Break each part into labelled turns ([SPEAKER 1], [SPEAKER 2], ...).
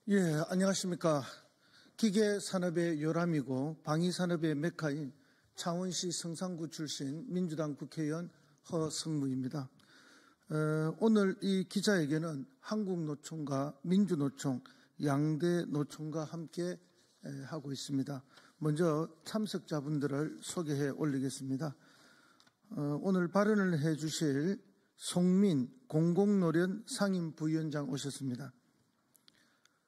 [SPEAKER 1] 예, 안녕하십니까. 기계산업의 요람이고 방위산업의 메카인 창원시 성산구 출신 민주당 국회의원 허성무입니다. 오늘 이 기자회견은 한국노총과 민주노총, 양대 노총과 함께 하고 있습니다. 먼저 참석자분들을 소개해 올리겠습니다. 오늘 발언을 해 주실 송민 공공노련 상임부위원장 오셨습니다.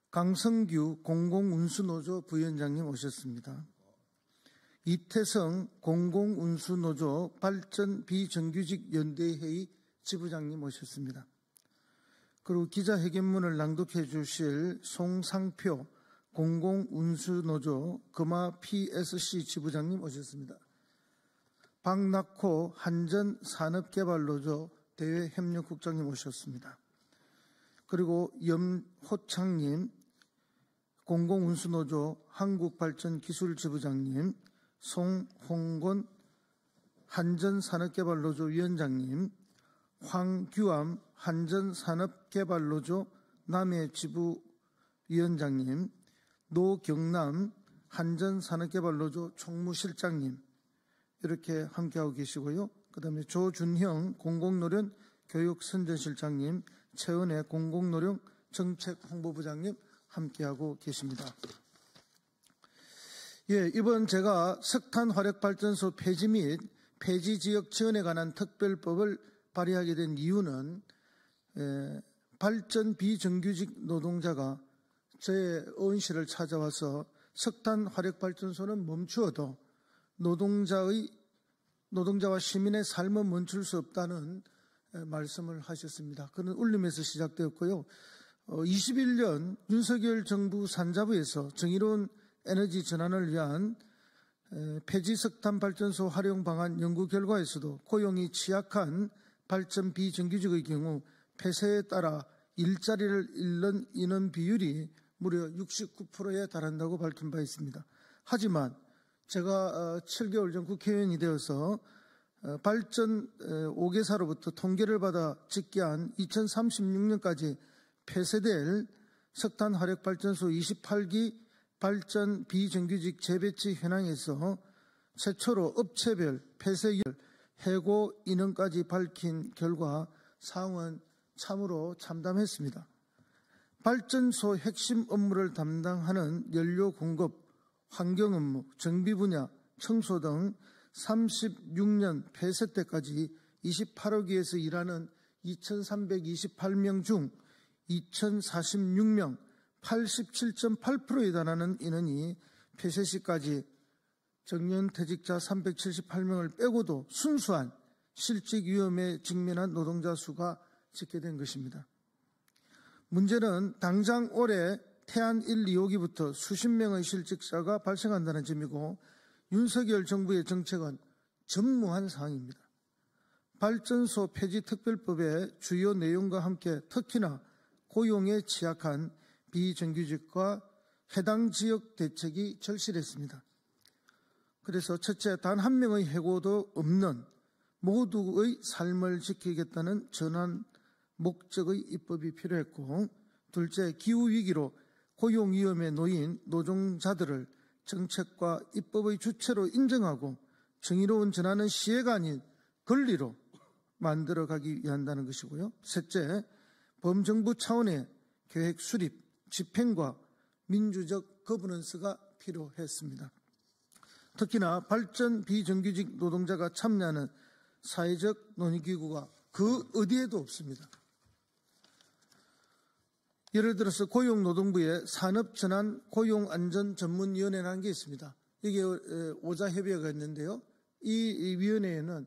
[SPEAKER 1] 강성규 공공운수노조 부위원장님 오셨습니다. 이태성 공공운수노조 발전 비정규직 연대회의 지부장님 오셨습니다. 그리고 기자회견문을 낭독해 주실 송상표 공공운수노조 금화 PSC 지부장님 오셨습니다. 박낙호 한전산업개발노조 대외협력국장님 오셨습니다. 그리고 염호창님 공공운수노조 한국발전기술지부장님, 송홍곤 한전산업개발노조 위원장님, 황규암 한전산업개발노조 남해지부위원장님, 노경남 한전산업개발노조 총무실장님 이렇게 함께하고 계시고요. 그 다음에 조준형 공공노련 교육선전실장님, 최은혜 공공노령 정책홍보부장님 함께하고 계십니다. 예, 이번 제가 석탄화력발전소 폐지 및 폐지지역 지원에 관한 특별법을 발의하게 된 이유는 발전 비정규직 노동자가 제 의원실을 찾아와서 석탄화력발전소는 멈추어도 노동자와 시민의 삶은 멈출 수 없다는 말씀을 하셨습니다. 그런 울림에서 시작되었고요. 21년 윤석열 정부 산자부에서 정의로운 에너지 전환을 위한 폐지 석탄 발전소 활용 방안 연구 결과에서도 고용이 취약한 발전 비정규직의 경우 폐쇄에 따라 일자리를 잃는 인원 비율이 무려 69%에 달한다고 밝힌 바 있습니다. 하지만 제가 7개월 전 국회의원이 되어서 발전 5개사로부터 통계를 받아 집계한 2036년까지 폐쇄될 석탄화력발전소 28기 발전 비정규직 재배치 현황에서 최초로 업체별 폐쇄율, 해고 인원까지 밝힌 결과 사항은 참으로 참담했습니다. 발전소 핵심 업무를 담당하는 연료 공급, 환경 업무, 정비 분야, 청소 등 36년 폐쇄 때까지 28호기에서 일하는 2,328명 중 2,046명 87.8%에 달하는 인원이 폐쇄 시까지 정년퇴직자 378명을 빼고도 순수한 실직 위험에 직면한 노동자 수가 집계된 것입니다. 문제는 당장 올해 태안 1, 2호기부터 수십 명의 실직자가 발생한다는 점이고 윤석열 정부의 정책은 전무한 사항입니다. 발전소 폐지 특별법의 주요 내용과 함께 특히나 고용에 취약한 비정규직과 해당 지역 대책이 절실했습니다. 그래서 첫째, 단 한 명의 해고도 없는 모두의 삶을 지키겠다는 전환 목적의 입법이 필요했고, 둘째, 기후위기로 고용위험에 놓인 노동자들을 정책과 입법의 주체로 인정하고 정의로운 전환은 시혜가 아닌 권리로 만들어가기 위한다는 것이고요. 셋째, 범정부 차원의 계획 수립, 집행과 민주적 거버넌스가 필요했습니다. 특히나 발전 비정규직 노동자가 참여하는 사회적 논의기구가 그 어디에도 없습니다. 예를 들어서 고용노동부의 산업전환 고용안전전문위원회라는 게 있습니다. 이게 오자협의회가 있는데요. 이 위원회에는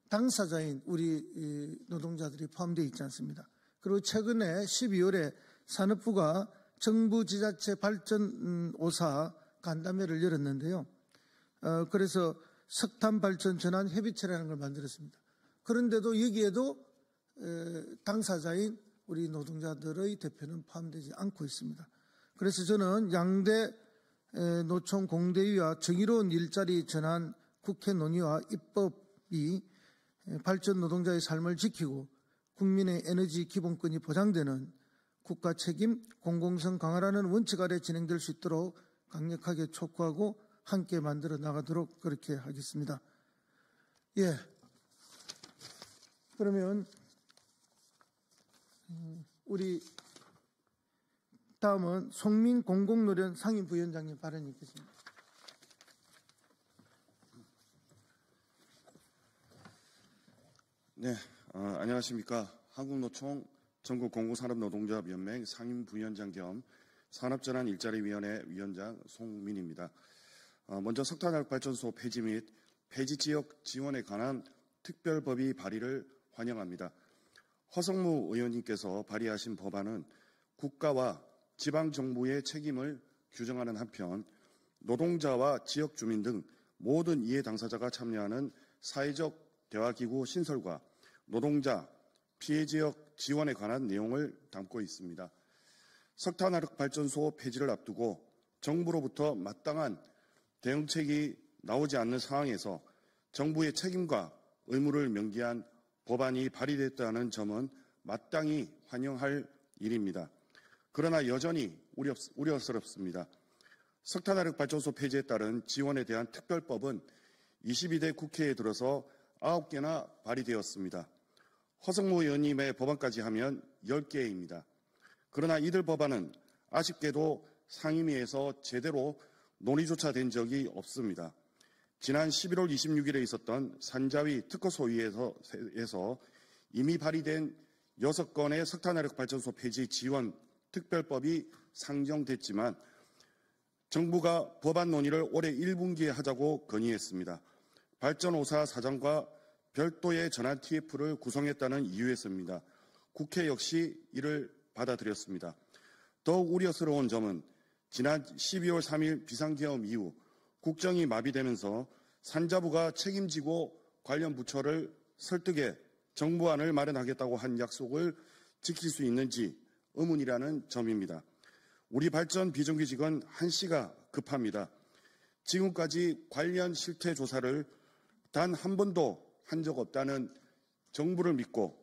[SPEAKER 1] 당사자인 우리 노동자들이 포함되어 있지 않습니다. 그리고 최근에 12월에 산업부가 정부 지자체 발전 5사 간담회를 열었는데요. 그래서 석탄 발전 전환 협의체라는 걸 만들었습니다. 그런데도 여기에도 당사자인 우리 노동자들의 대표는 포함되지 않고 있습니다. 그래서 저는 양대 노총 공대위와 정의로운 일자리 전환 국회 논의와 입법이 발전 노동자의 삶을 지키고 국민의 에너지 기본권이 보장되는 국가 책임, 공공성 강화라는 원칙 아래 진행될 수 있도록 강력하게 촉구하고 함께 만들어 나가도록 그렇게 하겠습니다. 예. 그러면 우리 다음은 송민 공공노련 상임부위원장님 발언이 있겠습니다.
[SPEAKER 2] 네, 안녕하십니까. 한국노총 전국공공산업노동조합연맹 상임부위원장 겸 산업전환 일자리위원회 위원장 송민입니다. 먼저 석탄화력발전소 폐지 및 폐지지역 지원에 관한 특별법의 발의를 환영합니다. 허성무 의원님께서 발의하신 법안은 국가와 지방정부의 책임을 규정하는 한편 노동자와 지역주민 등 모든 이해 당사자가 참여하는 사회적 대화기구 신설과 노동자, 피해지역 지원에 관한 내용을 담고 있습니다. 석탄화력발전소 폐지를 앞두고 정부로부터 마땅한 대응책이 나오지 않는 상황에서 정부의 책임과 의무를 명기한 법안이 발의됐다는 점은 마땅히 환영할 일입니다. 그러나 여전히 우려스럽습니다. 석탄화력발전소 폐지에 따른 지원에 대한 특별법은 22대 국회에 들어서 9개나 발의되었습니다. 허성무 의원님의 법안까지 하면 10개입니다. 그러나 이들 법안은 아쉽게도 상임위에서 제대로 논의조차 된 적이 없습니다. 지난 11월 26일에 있었던 산자위 특허소위에서 이미 발의된 6건의 석탄화력발전소 폐지 지원 특별법이 상정됐지만 정부가 법안 논의를 올해 1분기에 하자고 건의했습니다. 발전오사 사장과 별도의 전환 TF를 구성했다는 이유에서입니다. 국회 역시 이를 받아들였습니다. 더욱 우려스러운 점은 지난 12월 3일 비상계엄 이후 국정이 마비되면서 산자부가 책임지고 관련 부처를 설득해 정부안을 마련하겠다고 한 약속을 지킬 수 있는지 의문이라는 점입니다. 우리 발전 비정규직은 한시가 급합니다. 지금까지 관련 실태 조사를 단 한 번도 한 적 없다는 정부를 믿고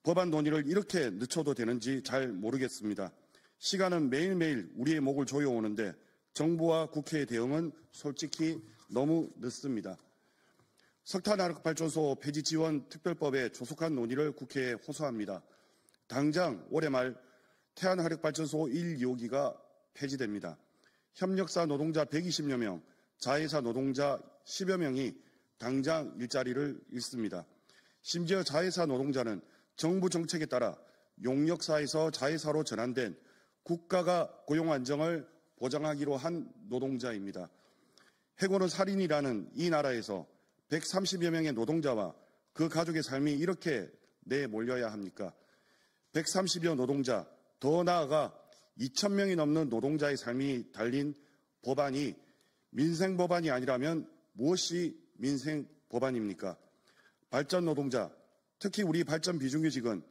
[SPEAKER 2] 법안 논의를 이렇게 늦춰도 되는지 잘 모르겠습니다. 시간은 매일매일 우리의 목을 조여오는데 정부와 국회의 대응은 솔직히 너무 늦습니다. 석탄화력발전소 폐지 지원 특별법의 조속한 논의를 국회에 호소합니다. 당장 올해 말 태안화력발전소 1, 2호기가 폐지됩니다. 협력사 노동자 120여 명, 자회사 노동자 10여 명이 당장 일자리를 잃습니다. 심지어 자회사 노동자는 정부 정책에 따라 용역사에서 자회사로 전환된 국가가 고용 안정을 보장하기로 한 노동자입니다. 해고는 살인이라는 이 나라에서 130여 명의 노동자와 그 가족의 삶이 이렇게 내몰려야 합니까? 130여 노동자, 더 나아가 2,000명이 넘는 노동자의 삶이 달린 법안이 민생법안이 아니라면 무엇이 민생법안입니까? 발전 노동자, 특히 우리 발전 비정규직은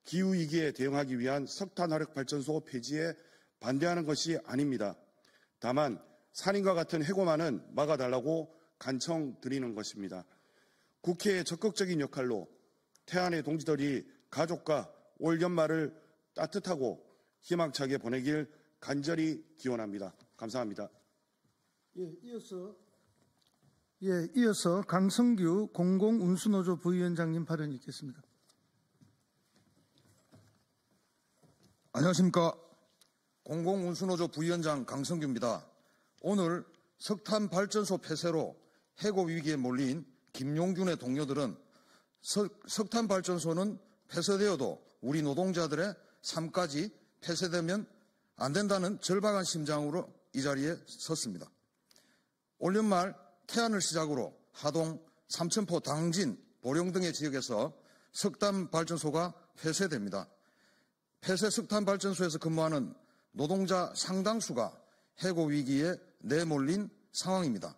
[SPEAKER 2] 기후위기에 대응하기 위한 석탄화력발전소 폐지에 반대하는 것이 아닙니다. 다만 살인과 같은 해고만은 막아달라고 간청드리는 것입니다. 국회의 적극적인 역할로 태안의 동지들이 가족과 올 연말을 따뜻하고 희망차게 보내길 간절히 기원합니다. 감사합니다.
[SPEAKER 1] 이어서 강성규 공공운수노조 부위원장님 발언이 있겠습니다.
[SPEAKER 3] 안녕하십니까. 공공운수노조 부위원장 강성규입니다. 오늘 석탄발전소 폐쇄로 해고 위기에 몰린 김용균의 동료들은 석탄발전소는 폐쇄되어도 우리 노동자들의 삶까지 폐쇄되면 안 된다는 절박한 심정으로 이 자리에 섰습니다. 올 연말 태안을 시작으로 하동, 삼천포, 당진, 보령 등의 지역에서 석탄발전소가 폐쇄됩니다. 폐쇄 석탄발전소에서 근무하는 노동자 상당수가 해고 위기에 내몰린 상황입니다.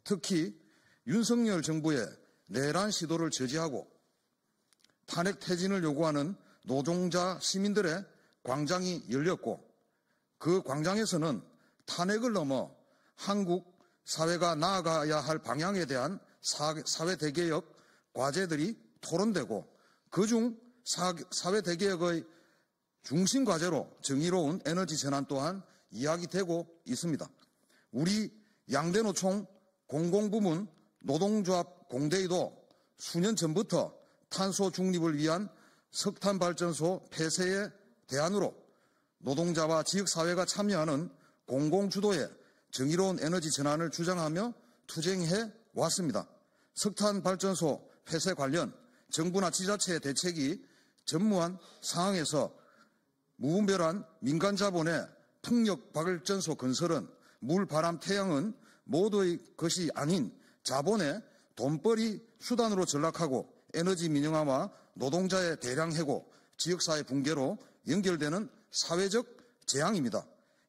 [SPEAKER 3] 특히 윤석열 정부의 내란 시도를 저지하고 탄핵 퇴진을 요구하는 노동자 시민들의 광장이 열렸고 그 광장에서는 탄핵을 넘어 한국 사회가 나아가야 할 방향에 대한 사회 대개혁 과제들이 토론되고 그중 사회 대개혁의 중심 과제로 정의로운 에너지 전환 또한 이야기되고 있습니다. 우리 양대노총 공공부문 노동조합 공대위도 수년 전부터 탄소 중립을 위한 석탄발전소 폐쇄의 대안으로 노동자와 지역사회가 참여하는 공공주도의 정의로운 에너지 전환을 주장하며 투쟁해 왔습니다. 석탄발전소 폐쇄 관련 정부나 지자체의 대책이 전무한 상황에서 무분별한 민간 자본의 풍력발전소 건설은 물, 바람, 태양은 모두의 것이 아닌 자본의 돈벌이 수단으로 전락하고 에너지 민영화와 노동자의 대량 해고, 지역사회 붕괴로 연결되는 사회적 재앙입니다.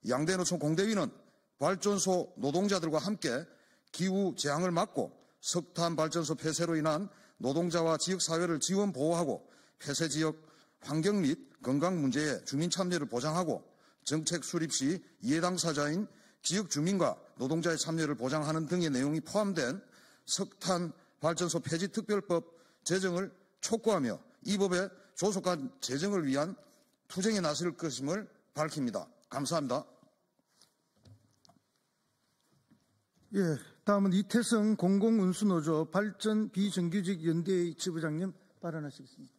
[SPEAKER 3] 양대노총 공대위는 발전소 노동자들과 함께 기후 재앙을 막고 석탄발전소 폐쇄로 인한 노동자와 지역사회를 지원 보호하고 폐쇄 지역 환경 및 건강 문제에 주민 참여를 보장하고 정책 수립 시 이해 당사자인 지역 주민과 노동자의 참여를 보장하는 등의 내용이 포함된 석탄발전소 폐지 특별법 제정을 촉구하며 이 법의 조속한 제정을 위한 투쟁에 나설 것임을 밝힙니다. 감사합니다.
[SPEAKER 1] 예, 다음은 이태성 공공운수노조 발전 비정규직 연대회 지부장님 발언하시겠습니다.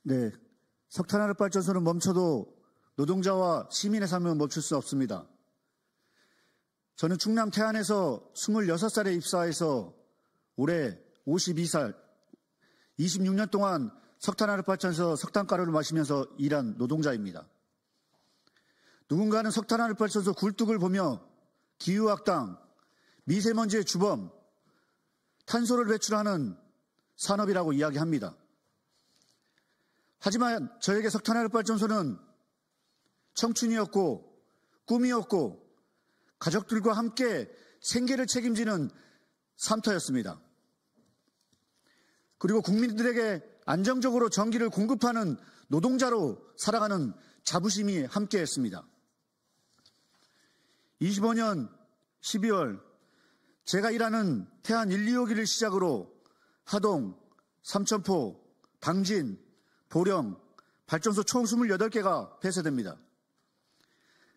[SPEAKER 4] 네, 석탄화력발전소는 멈춰도 노동자와 시민의 삶은 멈출 수 없습니다. 저는 충남 태안에서 26살에 입사해서 올해 52살, 26년 동안 석탄화력발전소 석탄가루를 마시면서 일한 노동자입니다. 누군가는 석탄화력발전소 굴뚝을 보며 기후악당, 미세먼지의 주범, 탄소를 배출하는 산업이라고 이야기합니다. 하지만 저에게 석탄화력발전소는 청춘이었고 꿈이었고 가족들과 함께 생계를 책임지는 삶터였습니다. 그리고 국민들에게 안정적으로 전기를 공급하는 노동자로 살아가는 자부심이 함께했습니다. 25년 12월 제가 일하는 태안 1, 2호기를 시작으로 하동, 삼천포, 당진, 보령, 발전소 총 28개가 폐쇄됩니다.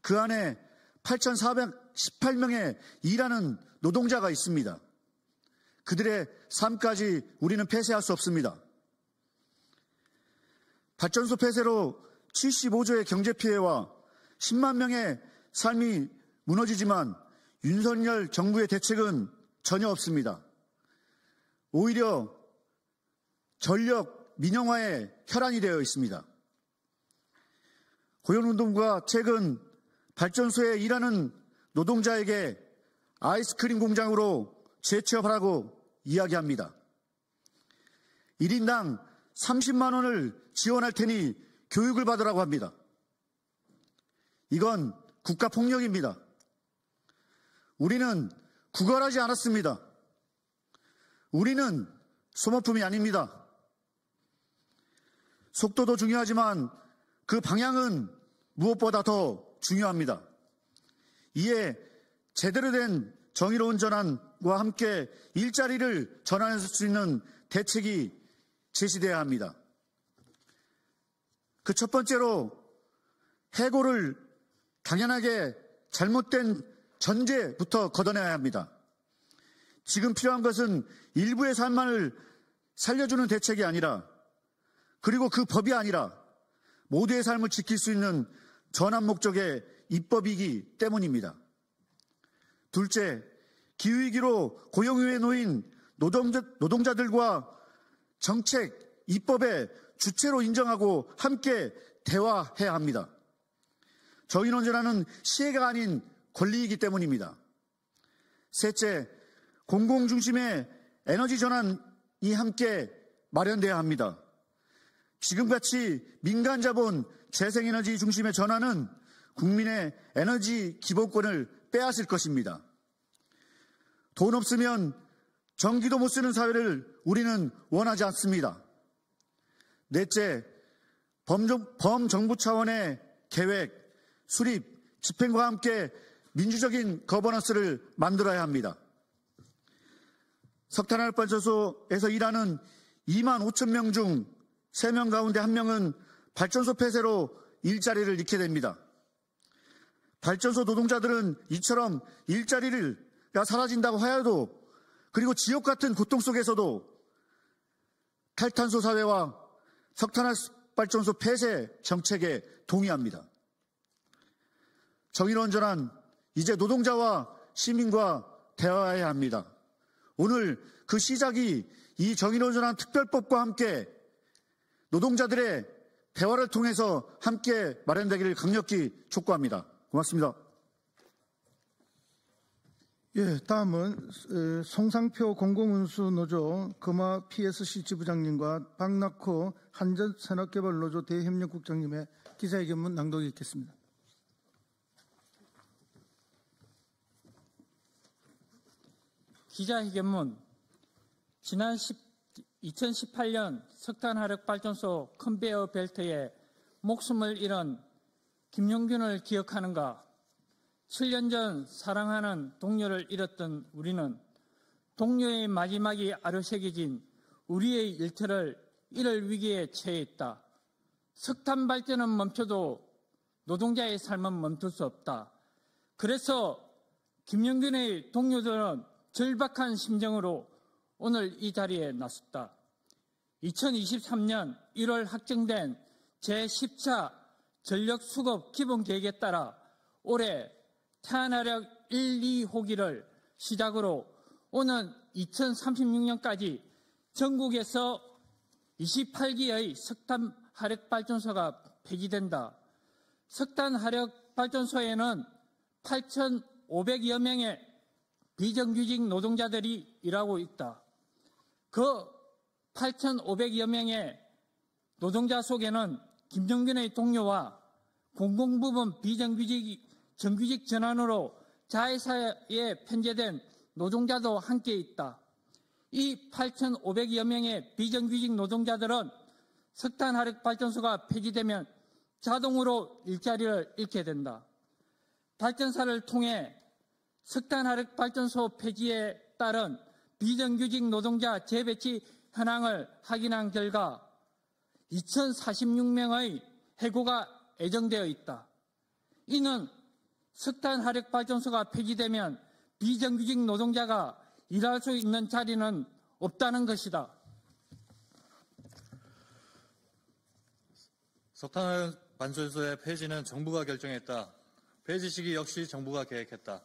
[SPEAKER 4] 그 안에 8,418명의 일하는 노동자가 있습니다. 그들의 삶까지 우리는 폐쇄할 수 없습니다. 발전소 폐쇄로 75조의 경제피해와 10만 명의 삶이 무너지지만 윤석열 정부의 대책은 전혀 없습니다. 오히려 전력 민영화에 혈안이 되어 있습니다. 고용노동부가 최근 발전소에 일하는 노동자에게 아이스크림 공장으로 재취업하라고 이야기합니다. 1인당 30만 원을 지원할 테니 교육을 받으라고 합니다. 이건 국가폭력입니다. 우리는 구걸하지 않았습니다. 우리는 소모품이 아닙니다. 속도도 중요하지만 그 방향은 무엇보다 더 중요합니다. 이에 제대로 된 정의로운 전환과 함께 일자리를 전환할 수 있는 대책이 제시돼야 합니다. 그 첫 번째로 해고를 당연하게 잘못된 전제부터 걷어내야 합니다. 지금 필요한 것은 일부의 삶만을 살려주는 대책이 아니라 그리고 그 법이 아니라 모두의 삶을 지킬 수 있는 전환 목적의 입법이기 때문입니다. 둘째, 기후위기로 고용위기에 놓인 노동자들과 정책, 입법의 주체로 인정하고 함께 대화해야 합니다. 정의논쟁하는 시혜가 아닌 권리이기 때문입니다. 셋째, 공공중심의 에너지 전환이 함께 마련돼야 합니다. 지금같이 민간자본 재생에너지 중심의 전환은 국민의 에너지 기본권을 빼앗을 것입니다. 돈 없으면 전기도 못 쓰는 사회를 우리는 원하지 않습니다. 넷째, 범정부 차원의 계획, 수립, 집행과 함께 민주적인 거버넌스를 만들어야 합니다. 석탄화력발전소에서 일하는 2만 5천 명 중 3명 가운데 1명은 발전소 폐쇄로 일자리를 잃게 됩니다. 발전소 노동자들은 이처럼 일자리가 사라진다고 하여도, 그리고 지옥 같은 고통 속에서도 탈탄소 사회와 석탄화발전소 폐쇄 정책에 동의합니다. 정의로운 전환, 이제 노동자와 시민과 대화해야 합니다. 오늘 그 시작이 이 정의로운 전환 특별법과 함께 노동자들의 대화를 통해서 함께 마련되기를 강력히 촉구합니다. 고맙습니다.
[SPEAKER 1] 예, 다음은 송상표 공공운수노조 금화 PSC 지부장님과 박낙호 한전산업개발노조 대협력국장님의 기자회견문 낭독이 있겠습니다.
[SPEAKER 5] 기자회견문. 지난 2018년 석탄화력발전소 컨베이어 벨트에 목숨을 잃은 김용균을 기억하는가? 7년 전 사랑하는 동료를 잃었던 우리는 동료의 마지막이 아로새겨진 우리의 일터를 잃을 위기에 처해 있다. 석탄 발전은 멈춰도 노동자의 삶은 멈출 수 없다. 그래서 김용균의 동료들은 절박한 심정으로 오늘 이 자리에 나섰다. 2023년 1월 확정된 제10차 전력수급 기본계획에 따라 올해 태안화력 1, 2호기를 시작으로 오는 2036년까지 전국에서 28기의 석탄화력발전소가 폐지된다. 석탄화력발전소에는 8,500여 명의 비정규직 노동자들이 일하고 있다. 그 8,500여 명의 노동자 속에는 김용균의 동료와 공공부문 정규직 전환으로 자회사에 편제된 노동자도 함께 있다. 이 8,500여 명의 비정규직 노동자들은 석탄화력발전소가 폐지되면 자동으로 일자리를 잃게 된다. 발전사를 통해 석탄화력발전소 폐지에 따른 비정규직 노동자 재배치 현황을 확인한 결과 2,046명의 해고가 예정되어 있다. 이는 석탄화력발전소가 폐지되면 비정규직 노동자가 일할 수 있는 자리는 없다는 것이다.
[SPEAKER 6] 석탄화력발전소의 폐지는 정부가 결정했다. 폐지 시기 역시 정부가 계획했다.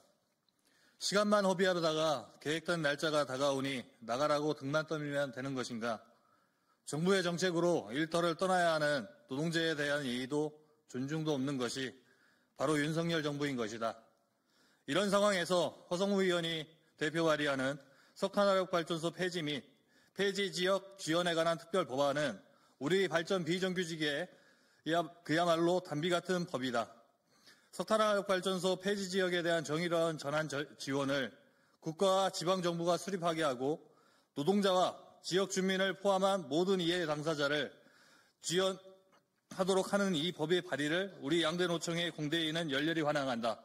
[SPEAKER 6] 시간만 허비하려다가 계획된 날짜가 다가오니 나가라고 등만 떠밀면 되는 것인가? 정부의 정책으로 일터를 떠나야 하는 노동자에 대한 예의도 존중도 없는 것이 바로 윤석열 정부인 것이다. 이런 상황에서 허성무 의원이 대표 발의하는 석탄화력발전소 폐지 및 폐지 지역 지원에 관한 특별 법안은 우리 발전 비정규직에 그야말로 단비 같은 법이다. 석탄화력발전소 폐지 지역에 대한 정의로운 전환 지원을 국가와 지방정부가 수립하게 하고 노동자와 지역 주민을 포함한 모든 이해 당사자를 지원하도록 하는 이 법의 발의를 우리 양대노총의 공대위는 열렬히 환영한다.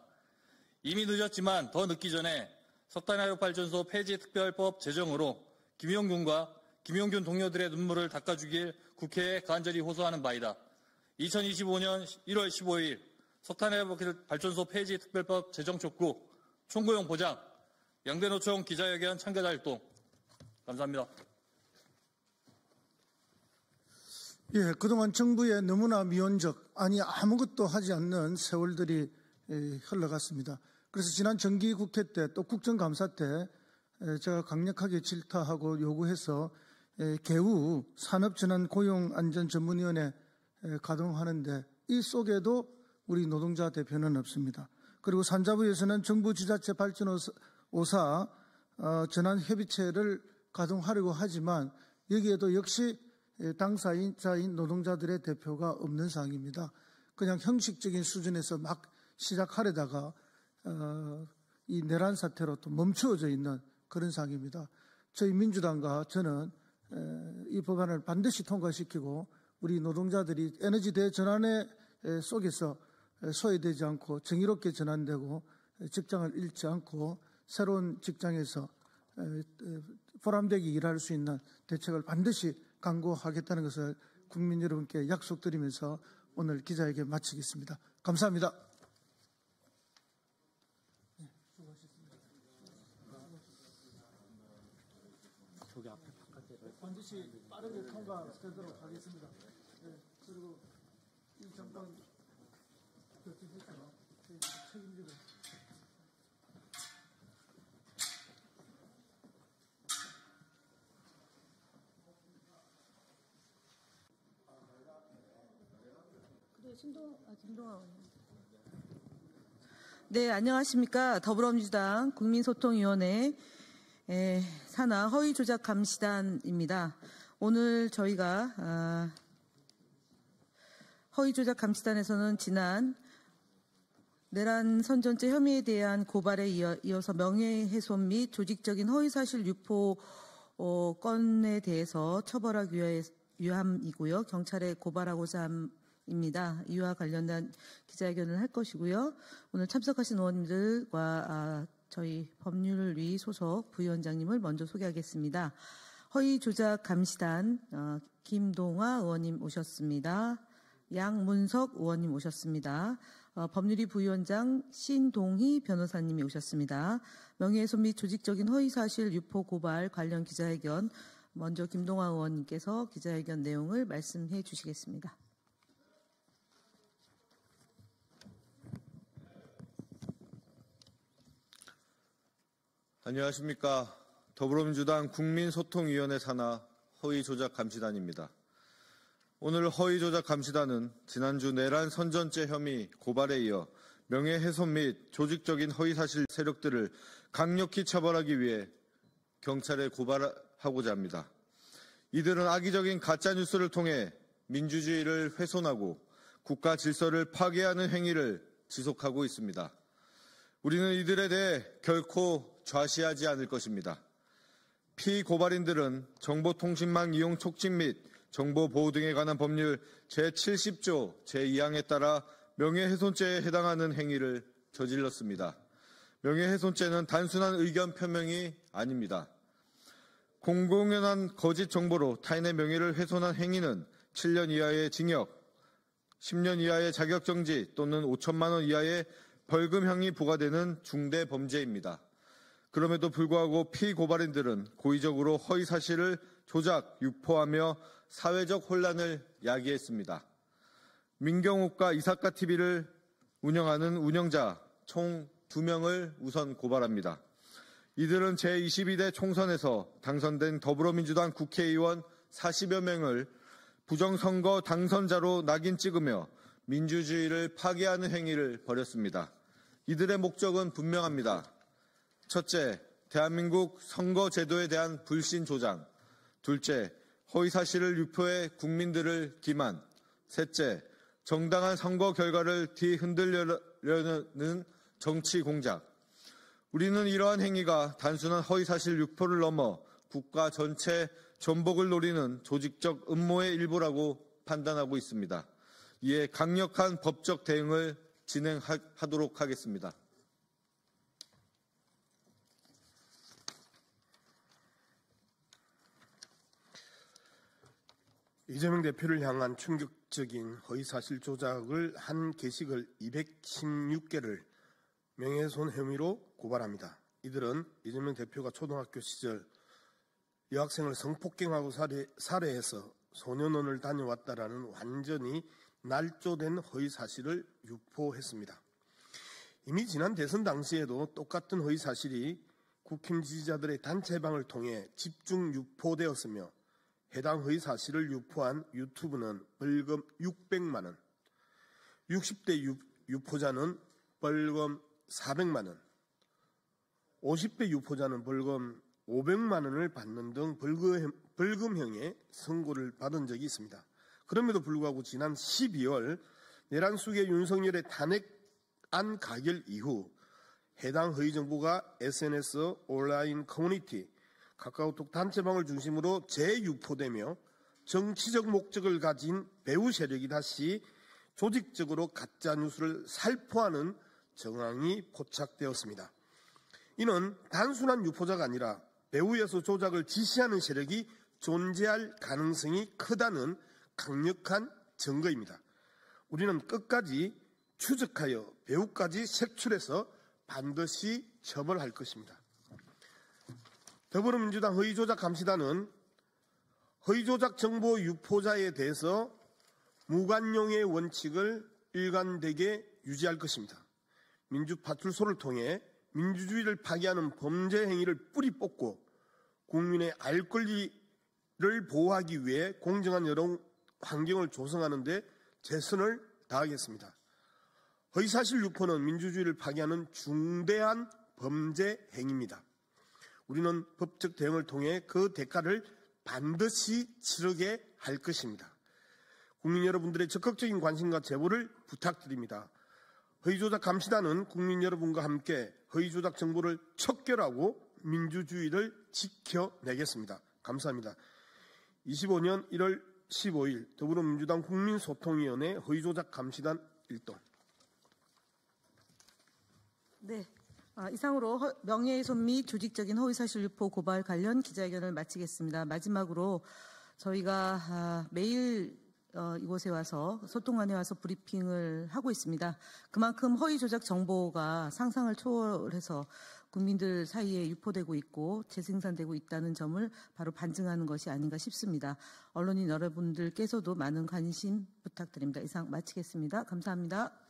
[SPEAKER 6] 이미 늦었지만 더 늦기 전에 석탄화력발전소 폐지 특별법 제정으로 김용균 동료들의 눈물을 닦아주길 국회에 간절히 호소하는 바이다. 2025년 1월 15일 석탄화력발전소 폐지 특별법 제정 촉구, 총고용 보장, 양대노총 기자회견 참가자 활동. 감사합니다.
[SPEAKER 1] 예, 그동안 정부의 너무나 미온적, 아니 아무것도 하지 않는 세월들이 흘러갔습니다. 그래서 지난 정기국회 때 또 국정감사 때 제가 강력하게 질타하고 요구해서 개우 산업전환고용안전전문위원회 가동하는데 이 속에도 우리 노동자 대표는 없습니다. 그리고 산자부에서는 정부 지자체 발전오사 전환협의체를 가동하려고 하지만 여기에도 역시 당사자인 노동자들의 대표가 없는 상황입니다. 그냥 형식적인 수준에서 막 시작하려다가 이 내란 사태로 또 멈추어져 있는 그런 상황입니다. 저희 민주당과 저는 이 법안을 반드시 통과시키고 우리 노동자들이 에너지 대전환의 속에서 소외되지 않고 정의롭게 전환되고 직장을 잃지 않고 새로운 직장에서 보람되게 일할 수 있는 대책을 반드시 강구하겠다는 것을 국민 여러분께 약속드리면서 오늘 기자회견 마치겠습니다. 감사합니다. 반드시 빠르게 통과되도록 하겠습니다. 그리고 이 정권 책임지고.
[SPEAKER 7] 네, 안녕하십니까. 더불어민주당 국민소통위원회 산하 허위조작감시단입니다. 오늘 저희가 허위조작감시단에서는 지난 내란 선전죄 혐의에 대한 고발에 이어서 명예훼손 및 조직적인 허위사실 유포 건에 대해서 처벌하기 위함이고요. 경찰에 고발하고자 함입니다. 이와 관련된 기자회견을 할 것이고요. 오늘 참석하신 의원님들과 저희 법률위 소속 부위원장님을 먼저 소개하겠습니다. 허위조작감시단 김동화 의원님 오셨습니다. 양문석 의원님 오셨습니다. 법률위 부위원장 신동희 변호사님이 오셨습니다. 명예훼손 및 조직적인 허위사실 유포 고발 관련 기자회견 먼저 김동화 의원님께서 기자회견 내용을 말씀해 주시겠습니다.
[SPEAKER 8] 안녕하십니까. 더불어민주당 국민소통위원회 산하 허위조작감시단입니다. 오늘 허위조작감시단은 지난주 내란 선전죄 혐의 고발에 이어 명예훼손 및 조직적인 허위사실 세력들을 강력히 처벌하기 위해 경찰에 고발하고자 합니다. 이들은 악의적인 가짜뉴스를 통해 민주주의를 훼손하고 국가 질서를 파괴하는 행위를 지속하고 있습니다. 우리는 이들에 대해 결코 좌시하지 않을 것입니다. 피고발인들은 정보통신망 이용 촉진 및 정보보호 등에 관한 법률 제70조 제2항에 따라 명예훼손죄에 해당하는 행위를 저질렀습니다. 명예훼손죄는 단순한 의견 표명이 아닙니다. 공공연한 거짓 정보로 타인의 명예를 훼손한 행위는 7년 이하의 징역, 10년 이하의 자격정지 또는 5천만 원 이하의 벌금형이 부과되는 중대 범죄입니다. 그럼에도 불구하고 피고발인들은 고의적으로 허위사실을 조작, 유포하며 사회적 혼란을 야기했습니다. 민경욱과 이사카TV를 운영하는 운영자 총 2명을 우선 고발합니다. 이들은 제22대 총선에서 당선된 더불어민주당 국회의원 40여 명을 부정선거 당선자로 낙인 찍으며 민주주의를 파괴하는 행위를 벌였습니다. 이들의 목적은 분명합니다. 첫째, 대한민국 선거제도에 대한 불신 조장. 둘째, 허위사실을 유포해 국민들을 기만. 셋째, 정당한 선거 결과를 뒤흔들려는 정치 공작. 우리는 이러한 행위가 단순한 허위사실 유포를 넘어 국가 전체 전복을 노리는 조직적 음모의 일부라고 판단하고 있습니다. 이에 강력한 법적 대응을 진행하도록 하겠습니다.
[SPEAKER 9] 이재명 대표를 향한 충격적인 허위사실 조작을 한 게시글 216개를 명예훼손 혐의로 고발합니다. 이들은 이재명 대표가 초등학교 시절 여학생을 성폭행하고 살해해서 소년원을 다녀왔다라는 완전히 날조된 허위사실을 유포했습니다. 이미 지난 대선 당시에도 똑같은 허위사실이 국힘 지지자들의 단체방을 통해 집중 유포되었으며 해당 허위사실을 유포한 유튜브는 벌금 600만 원, 60대 유포자는 벌금 400만 원, 50대 유포자는 벌금 500만 원을 받는 등 벌금형의 선고를 받은 적이 있습니다. 그럼에도 불구하고 지난 12월 내란 수계 윤석열의 탄핵안 가결 이후 해당 허위 정보가 SNS 온라인 커뮤니티, 카카오톡 단체방을 중심으로 재유포되며 정치적 목적을 가진 배후 세력이 다시 조직적으로 가짜뉴스를 살포하는 정황이 포착되었습니다. 이는 단순한 유포자가 아니라 배후에서 조작을 지시하는 세력이 존재할 가능성이 크다는 강력한 증거입니다. 우리는 끝까지 추적하여 배후까지 색출해서 반드시 처벌할 것입니다. 더불어민주당 허위조작감시단은 허위조작 정보 유포자에 대해서 무관용의 원칙을 일관되게 유지할 것입니다. 민주파출소를 통해 민주주의를 파괴하는 범죄 행위를 뿌리 뽑고 국민의 알 권리를 보호하기 위해 공정한 여론 환경을 조성하는 데 최선을 다하겠습니다. 허위사실 유포는 민주주의를 파괴하는 중대한 범죄 행위입니다. 우리는 법적 대응을 통해 그 대가를 반드시 치르게 할 것입니다. 국민 여러분들의 적극적인 관심과 제보를 부탁드립니다. 허위조작 감시단은 국민 여러분과 함께 허위조작 정보를 척결하고 민주주의를 지켜내겠습니다. 감사합니다. 25년 1월 15일 더불어민주당 국민소통위원회 허위조작 감시단 일동.
[SPEAKER 7] 네. 이상으로 명예훼손 및 조직적인 허위사실 유포 고발 관련 기자회견을 마치겠습니다. 마지막으로 저희가 매일 이곳에 와서 소통관에 와서 브리핑을 하고 있습니다. 그만큼 허위 조작 정보가 상상을 초월해서 국민들 사이에 유포되고 있고 재생산되고 있다는 점을 바로 반증하는 것이 아닌가 싶습니다. 언론인 여러분들께서도 많은 관심 부탁드립니다. 이상 마치겠습니다. 감사합니다.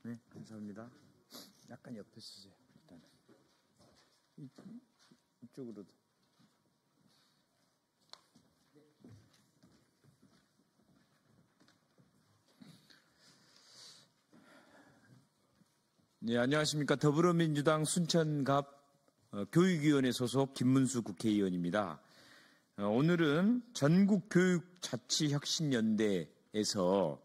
[SPEAKER 10] 네, 감사합니다. 약간 옆에 쓰세요. 일단 이쪽으로도. 네, 안녕하십니까. 더불어민주당 순천갑 교육위원회 소속 김문수 국회의원입니다. 오늘은 전국교육자치혁신연대에서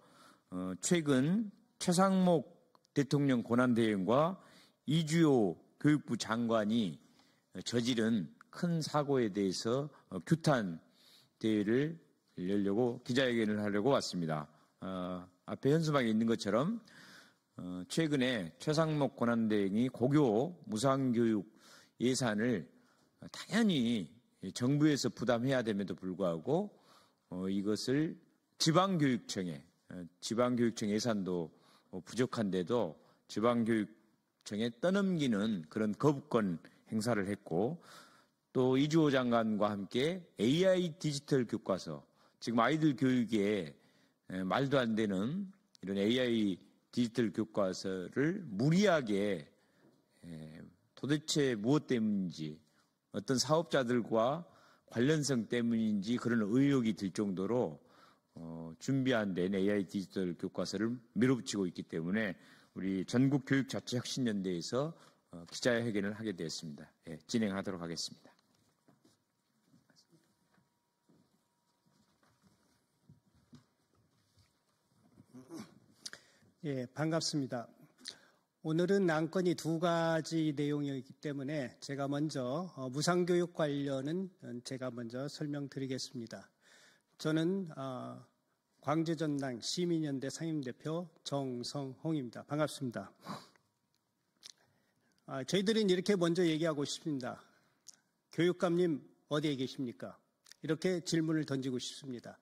[SPEAKER 10] 최근 최상목 대통령 권한대행과 이주호 교육부 장관이 저지른 큰 사고에 대해서 규탄 대회를 열려고 기자회견을 하려고 왔습니다. 앞에 현수막에 있는 것처럼 최근에 최상목 권한대행이 고교 무상교육 예산을 당연히 정부에서 부담해야 됨에도 불구하고 이것을 지방교육청 예산도 부족한데도 지방교육청에 떠넘기는 그런 거부권 행사를 했고, 또 이주호 장관과 함께 AI 디지털 교과서, 지금 아이들 교육에 말도 안 되는 이런 AI 디지털 교과서를 무리하게 도대체 무엇 때문인지, 어떤 사업자들과 관련성 때문인지 그런 의혹이 들 정도로 준비한 된 AI 디지털 교과서를 밀어붙이고 있기 때문에 우리 전국교육자치혁신연대에서 기자회견을 하게 되었습니다. 진행하도록 하겠습니다.
[SPEAKER 11] 예, 반갑습니다. 오늘은 안건이 두 가지 내용이기 때문에 제가 먼저 무상교육 관련은 제가 먼저 설명드리겠습니다. 저는 광주전당 시민연대 상임대표 정성홍입니다. 반갑습니다. 저희들은 이렇게 먼저 얘기하고 싶습니다. 교육감님 어디에 계십니까? 이렇게 질문을 던지고 싶습니다.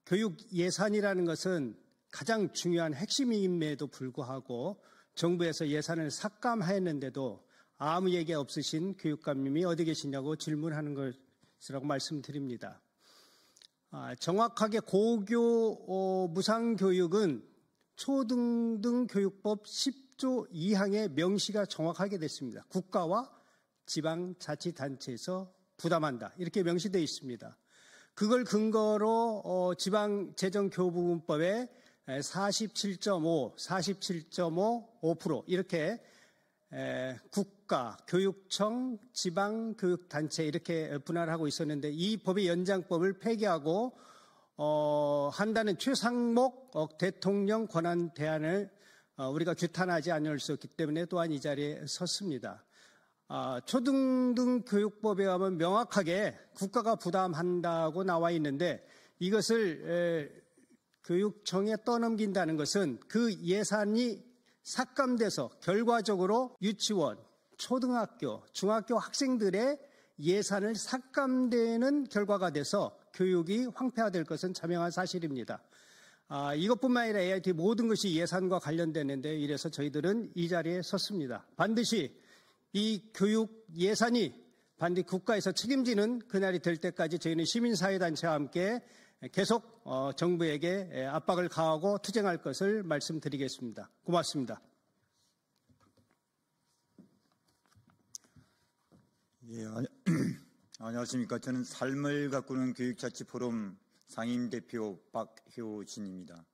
[SPEAKER 11] 교육 예산이라는 것은 가장 중요한 핵심임에도 불구하고 정부에서 예산을 삭감했는데도 아무 얘기 없으신 교육감님이 어디 계시냐고 질문하는 것이라고 말씀드립니다. 정확하게 고교 무상교육은 초등등교육법 10조 2항의 명시가 정확하게 됐습니다. 국가와 지방자치단체에서 부담한다. 이렇게 명시되어 있습니다. 그걸 근거로 지방재정교부금법에 47.5, 47.5, 5% 이렇게 국가, 교육청, 지방교육단체 이렇게 분할하고 있었는데 이 법의 연장법을 폐기하고 한다는 최상목 대통령 권한 대안을 우리가 규탄하지 않을 수 없기 때문에 또한 이 자리에 섰습니다. 초등등 교육법에 하면 명확하게 국가가 부담한다고 나와 있는데 이것을 교육청에 떠넘긴다는 것은 그 예산이 삭감돼서 결과적으로 유치원, 초등학교, 중학교 학생들의 예산을 삭감되는 결과가 돼서 교육이 황폐화될 것은 자명한 사실입니다. 이것뿐만 아니라 AIT 모든 것이 예산과 관련되는데 이래서 저희들은 이 자리에 섰습니다. 반드시 이 교육 예산이 반드시 국가에서 책임지는 그날이 될 때까지 저희는 시민사회단체와 함께 계속 정부에게 압박을 가하고 투쟁할 것을 말씀드리겠습니다. 고맙습니다.
[SPEAKER 12] 예, 안녕하십니까. 저는 삶을 가꾸는 교육자치포럼 상임대표 박효진입니다.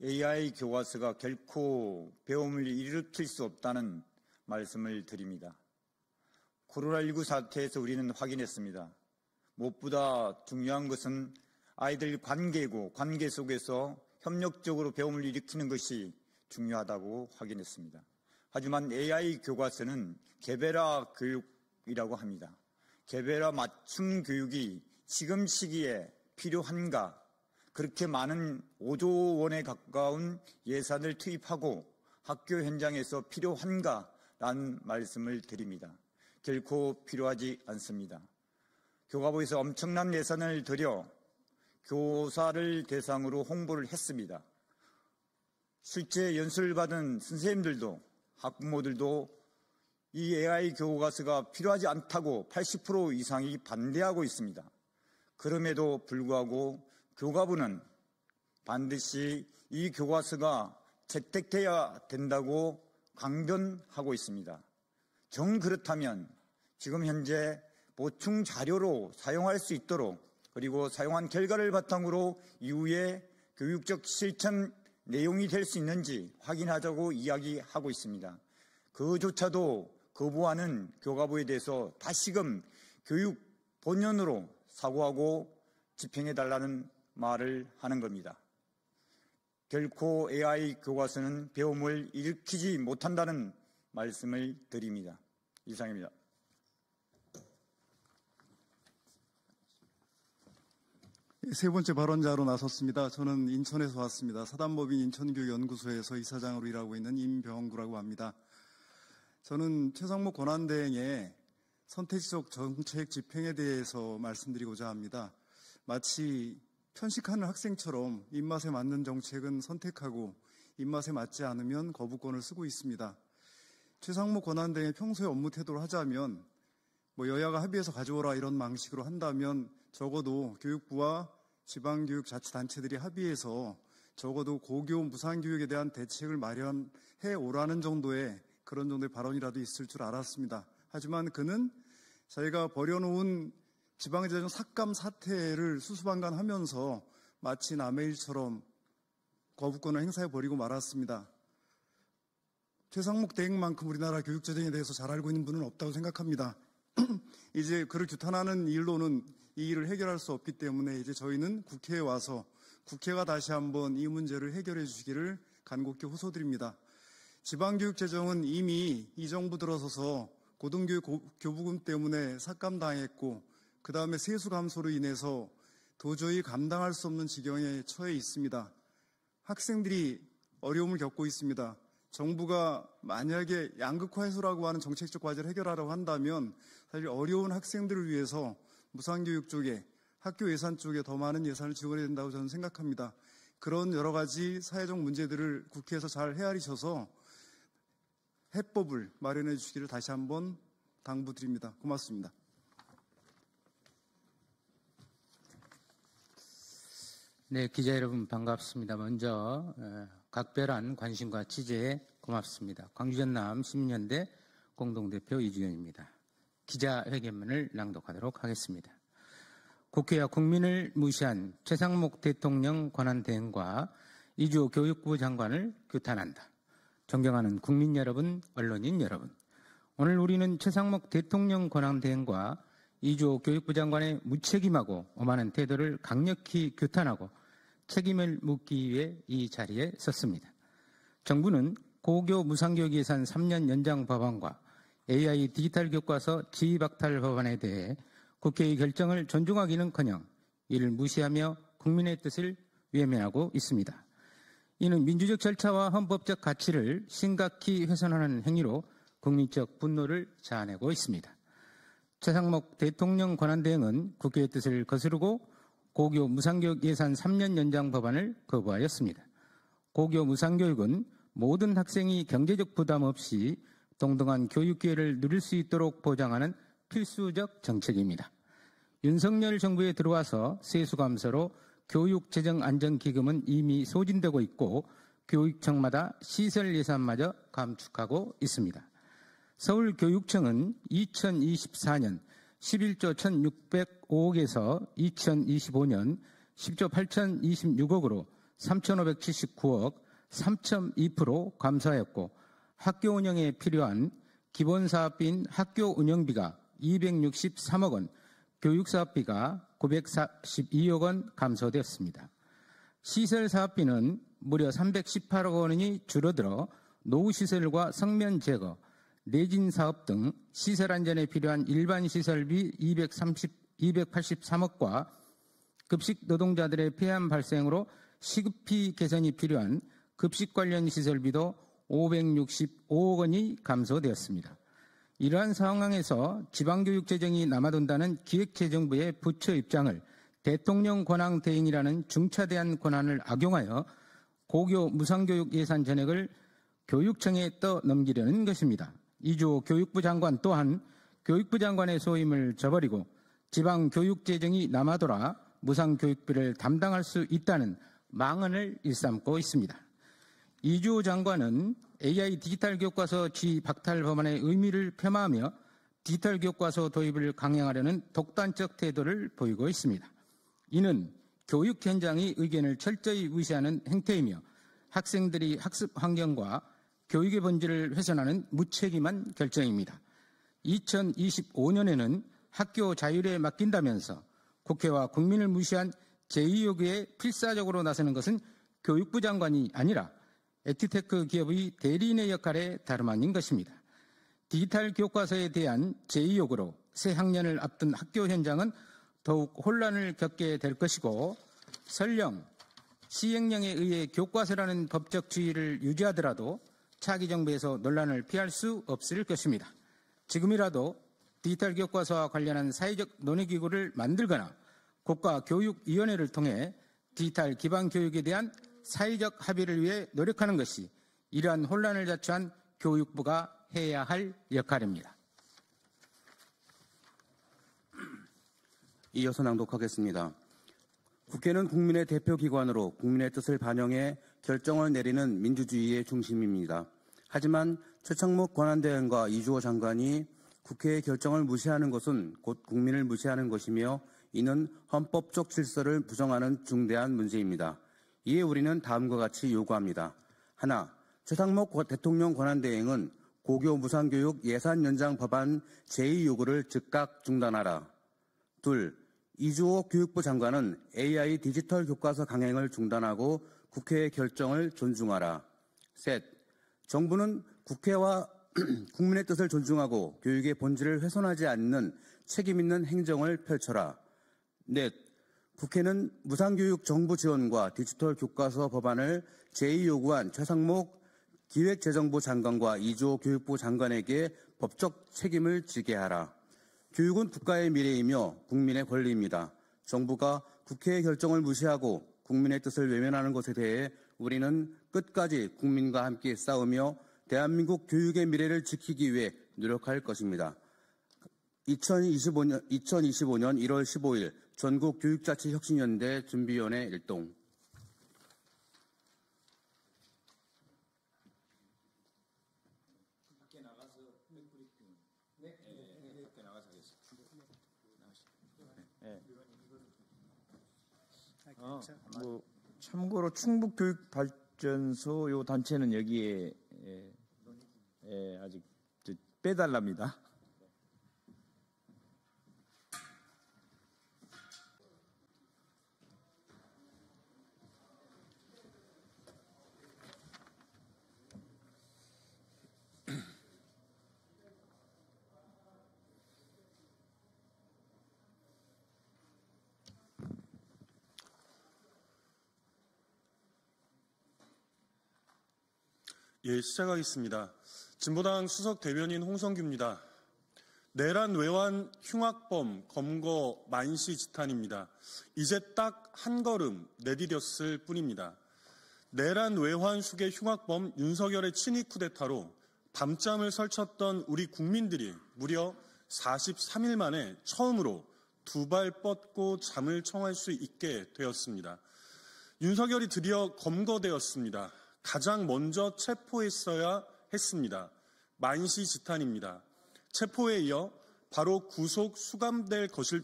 [SPEAKER 12] AI 교과서가 결코 배움을 일으킬 수 없다는 말씀을 드립니다. 코로나19 사태에서 우리는 확인했습니다. 무엇보다 중요한 것은 아이들 관계고 관계 속에서 협력적으로 배움을 일으키는 것이 중요하다고 확인했습니다. 하지만 AI 교과서는 개별화 교육이라고 합니다. 개별화 맞춤 교육이 지금 시기에 필요한가? 그렇게 많은 5조 원에 가까운 예산을 투입하고 학교 현장에서 필요한가? 라는 말씀을 드립니다. 결코 필요하지 않습니다. 교과부에서 엄청난 예산을 들여 교사를 대상으로 홍보를 했습니다. 실제 연수를 받은 선생님들도 학부모들도 이 AI 교과서가 필요하지 않다고 80% 이상이 반대하고 있습니다. 그럼에도 불구하고 교과부는 반드시 이 교과서가 채택돼야 된다고 강변하고 있습니다. 정 그렇다면 지금 현재 보충 자료로 사용할 수 있도록 그리고 사용한 결과를 바탕으로 이후에 교육적 실천 내용이 될 수 있는지 확인하자고 이야기하고 있습니다. 그조차도 거부하는 교과부에 대해서 다시금 교육 본연으로 사고하고 집행해달라는 말을 하는 겁니다. 결코 AI 교과서는 배움을 일으키지 못한다는 말씀을 드립니다. 이상입니다.
[SPEAKER 13] 세 번째 발언자로 나섰습니다. 저는 인천에서 왔습니다. 사단법인 인천교육연구소에서 이사장으로 일하고 있는 임병구라고 합니다. 저는 최상목 권한대행의 선택적 정책 집행에 대해서 말씀드리고자 합니다. 마치 편식하는 학생처럼 입맛에 맞는 정책은 선택하고 입맛에 맞지 않으면 거부권을 쓰고 있습니다. 최상목 권한대행의 평소의 업무 태도를 하자면 여야가 합의해서 가져오라 이런 방식으로 한다면 적어도 교육부와 지방교육자치단체들이 합의해서 적어도 고교 무상교육에 대한 대책을 마련해 오라는 정도의 그런 정도의 발언이라도 있을 줄 알았습니다. 하지만 그는 저희가 벌여놓은 지방재정 삭감 사태를 수수방관하면서 마치 남의 일처럼 거부권을 행사해버리고 말았습니다. 최상목 대행만큼 우리나라 교육재정에 대해서 잘 알고 있는 분은 없다고 생각합니다. 이제 그를 규탄하는 일로는 이 일을 해결할 수 없기 때문에 이제 저희는 국회에 와서 국회가 다시 한번 이 문제를 해결해 주시기를 간곡히 호소드립니다. 지방교육재정은 이미 이 정부 들어서서 고등교육 교부금 때문에 삭감당했고 그 다음에 세수 감소로 인해서 도저히 감당할 수 없는 지경에 처해 있습니다. 학생들이 어려움을 겪고 있습니다. 정부가 만약에 양극화해소라고 하는 정책적 과제를 해결하려고 한다면 사실 어려운 학생들을 위해서 무상교육 쪽에 학교 예산 쪽에 더 많은 예산을 지원해야 된다고 저는 생각합니다. 그런 여러 가지 사회적 문제들을 국회에서 잘 헤아리셔서 해법을 마련해 주시기를 다시 한번 당부드립니다. 고맙습니다.
[SPEAKER 14] 네, 기자 여러분 반갑습니다. 먼저 각별한 관심과 취재에 고맙습니다. 광주전남 시민연대 공동대표 이주연입니다. 기자회견문을 낭독하도록 하겠습니다. 국회와 국민을 무시한 최상목 대통령 권한대행과 이주호 교육부 장관을 규탄한다. 존경하는 국민 여러분, 언론인 여러분, 오늘 우리는 최상목 대통령 권한대행과 이주호 교육부 장관의 무책임하고 오만한 태도를 강력히 규탄하고 책임을 묻기 위해 이 자리에 섰습니다. 정부는 고교 무상교육 예산 3년 연장 법안과 AI 디지털 교과서 지휘박탈 법안에 대해 국회의 결정을 존중하기는커녕 이를 무시하며 국민의 뜻을 외면하고 있습니다. 이는 민주적 절차와 헌법적 가치를 심각히 훼손하는 행위로 국민적 분노를 자아내고 있습니다. 최상목 대통령 권한대행은 국회의 뜻을 거스르고 고교 무상교육 예산 3년 연장 법안을 거부하였습니다. 고교 무상교육은 모든 학생이 경제적 부담 없이 동등한 교육 기회를 누릴 수 있도록 보장하는 필수적 정책입니다. 윤석열 정부에 들어와서 세수 감소로 교육재정안정기금은 이미 소진되고 있고 교육청마다 시설 예산마저 감축하고 있습니다. 서울교육청은 2024년 11조 1,605억에서 2025년 10조 8,026억으로 3,579억 3.2% 감소하였고 학교 운영에 필요한 기본사업비인 학교 운영비가 263억 원, 교육사업비가 942억 원 감소되었습니다. 시설사업비는 무려 318억 원이 줄어들어 노후시설과 성면 제거, 내진사업 등 시설 안전에 필요한 일반 시설비 283억과 급식 노동자들의 폐암 발생으로 시급히 개선이 필요한 급식 관련 시설비도 565억 원이 감소되었습니다. 이러한 상황에서 지방교육 재정이 남아돈다는 기획재정부의 부처 입장을 대통령 권한 대행이라는 중차대한 권한을 악용하여 고교 무상교육 예산 전액을 교육청에 떠넘기려는 것입니다. 이주호 교육부 장관 또한 교육부 장관의 소임을 저버리고 지방교육재정이 남아돌아 무상교육비를 담당할 수 있다는 망언을 일삼고 있습니다. 이주호 장관은 AI 디지털 교과서 지휘 박탈 법안의 의미를 폄하하며 디지털 교과서 도입을 강행하려는 독단적 태도를 보이고 있습니다. 이는 교육 현장의 의견을 철저히 무시하는 행태이며 학생들이 학습 환경과 교육의 본질을 훼손하는 무책임한 결정입니다. 2025년에는 학교 자율에 맡긴다면서 국회와 국민을 무시한 제2요구에 필사적으로 나서는 것은 교육부 장관이 아니라 에티테크 기업의 대리인의 역할에 다름 아닌 것입니다. 디지털 교과서에 대한 제2요구로 새 학년을 앞둔 학교 현장은 더욱 혼란을 겪게 될 것이고 설령 시행령에 의해 교과서라는 법적 지위를 유지하더라도 차기 정부에서 논란을 피할 수 없을 것입니다. 지금이라도 디지털 교과서와 관련한 사회적 논의기구를 만들거나 국가교육위원회를 통해 디지털 기반 교육에 대한 사회적 합의를 위해 노력하는 것이 이러한 혼란을 자초한 교육부가 해야 할 역할입니다.
[SPEAKER 15] 이어서 낭독하겠습니다. 국회는 국민의 대표기관으로 국민의 뜻을 반영해 결정을 내리는 민주주의의 중심입니다. 하지만 최창목 권한대행과 이주호 장관이 국회의 결정을 무시하는 것은 곧 국민을 무시하는 것이며 이는 헌법적 질서를 부정하는 중대한 문제입니다. 이에 우리는 다음과 같이 요구합니다. 하나, 최상목 대통령 권한대행은 고교 무상교육 예산 연장 법안 제2요구를 즉각 중단하라. 둘, 이주호 교육부 장관은 AI 디지털 교과서 강행을 중단하고 국회의 결정을 존중하라. 셋, 정부는 국회와 국민의 뜻을 존중하고 교육의 본질을 훼손하지 않는 책임있는 행정을 펼쳐라. 넷, 국회는 무상교육 정부 지원과 디지털 교과서 법안을 제2요구한 최상목 기획재정부 장관과 이주호 교육부 장관에게 법적 책임을 지게 하라. 교육은 국가의 미래이며 국민의 권리입니다. 정부가 국회의 결정을 무시하고 국민의 뜻을 외면하는 것에 대해 우리는 끝까지 국민과 함께 싸우며 대한민국 교육의 미래를 지키기 위해 노력할 것입니다. 2025년 1월 15일 전국교육자치혁신연대 준비위원회 일동.
[SPEAKER 10] 참고로 충북교육발전소 요 단체는 여기에 아직 빼달랍니다.
[SPEAKER 16] 예, 시작하겠습니다. 진보당 수석 대변인 홍성규입니다. 내란 외환 흉악범 검거 만시지탄입니다. 이제 딱 한 걸음 내디뎠을 뿐입니다. 내란 외환 수계 흉악범 윤석열의 친위 쿠데타로 밤잠을 설쳤던 우리 국민들이 무려 43일 만에 처음으로 두 발 뻗고 잠을 청할 수 있게 되었습니다. 윤석열이 드디어 검거되었습니다. 가장 먼저 체포했어야 했습니다. 만시지탄입니다. 체포에 이어 바로 구속 수감될 것을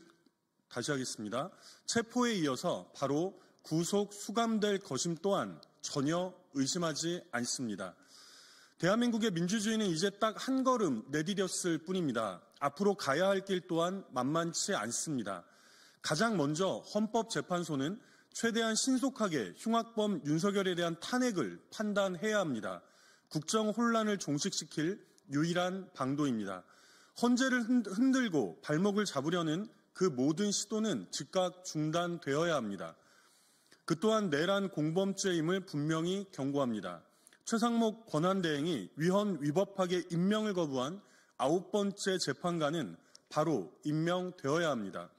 [SPEAKER 16] 다시 하겠습니다. 체포에 이어서 바로 구속 수감될 것임 또한 전혀 의심하지 않습니다. 대한민국의 민주주의는 이제 딱 한 걸음 내디뎠을 뿐입니다. 앞으로 가야 할 길 또한 만만치 않습니다. 가장 먼저 헌법재판소는 최대한 신속하게 흉악범 윤석열에 대한 탄핵을 판단해야 합니다. 국정 혼란을 종식시킬 유일한 방도입니다. 헌재를 흔들고 발목을 잡으려는 그 모든 시도는 즉각 중단되어야 합니다. 그 또한 내란 공범죄임을 분명히 경고합니다. 최상목 권한대행이 위헌 위법하게 임명을 거부한 9번째 재판관은 바로 임명되어야 합니다.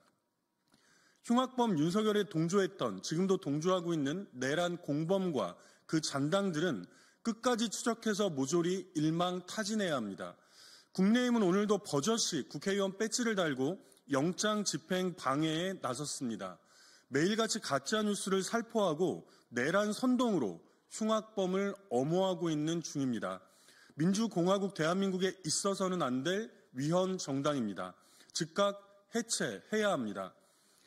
[SPEAKER 16] 흉악범 윤석열에 동조했던, 지금도 동조하고 있는 내란 공범과 그 잔당들은 끝까지 추적해서 모조리 일망타진해야 합니다. 국민의힘은 오늘도 버젓이 국회의원 배지를 달고 영장 집행 방해에 나섰습니다. 매일같이 가짜뉴스를 살포하고 내란 선동으로 흉악범을 엄호하고 있는 중입니다. 민주공화국 대한민국에 있어서는 안 될 위헌 정당입니다. 즉각 해체해야 합니다.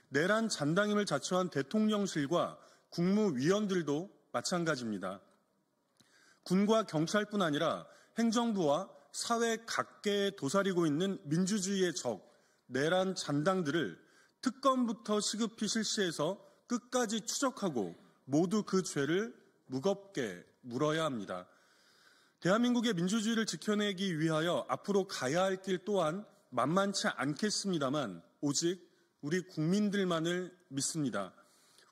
[SPEAKER 16] 내란 잔당임을 자처한 대통령실과 국무위원들도 마찬가지입니다. 군과 경찰뿐 아니라 행정부와 사회 각계에 도사리고 있는 민주주의의 적, 내란 잔당들을 특검부터 시급히 실시해서 끝까지 추적하고 모두 그 죄를 무겁게 물어야 합니다. 대한민국의 민주주의를 지켜내기 위하여 앞으로 가야 할 길 또한 만만치 않겠습니다만 오직 우리 국민들만을 믿습니다.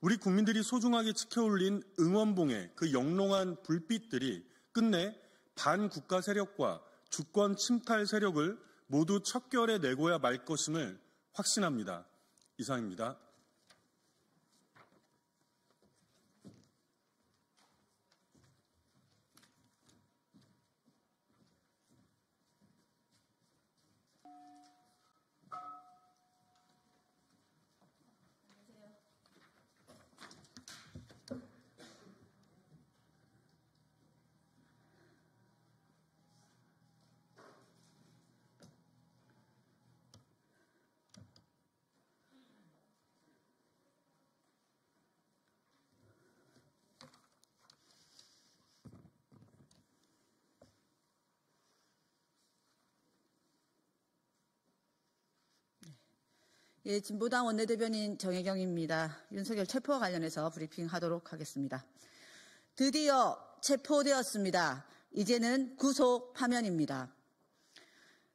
[SPEAKER 16] 우리 국민들이 소중하게 지켜올린 응원봉의 그 영롱한 불빛들이 끝내 반국가 세력과 주권 침탈 세력을 모두 척결해 내고야 말 것임을 확신합니다. 이상입니다.
[SPEAKER 17] 예, 진보당 원내대변인 정혜경입니다. 윤석열 체포와 관련해서 브리핑하도록 하겠습니다. 드디어 체포되었습니다. 이제는 구속 파면입니다.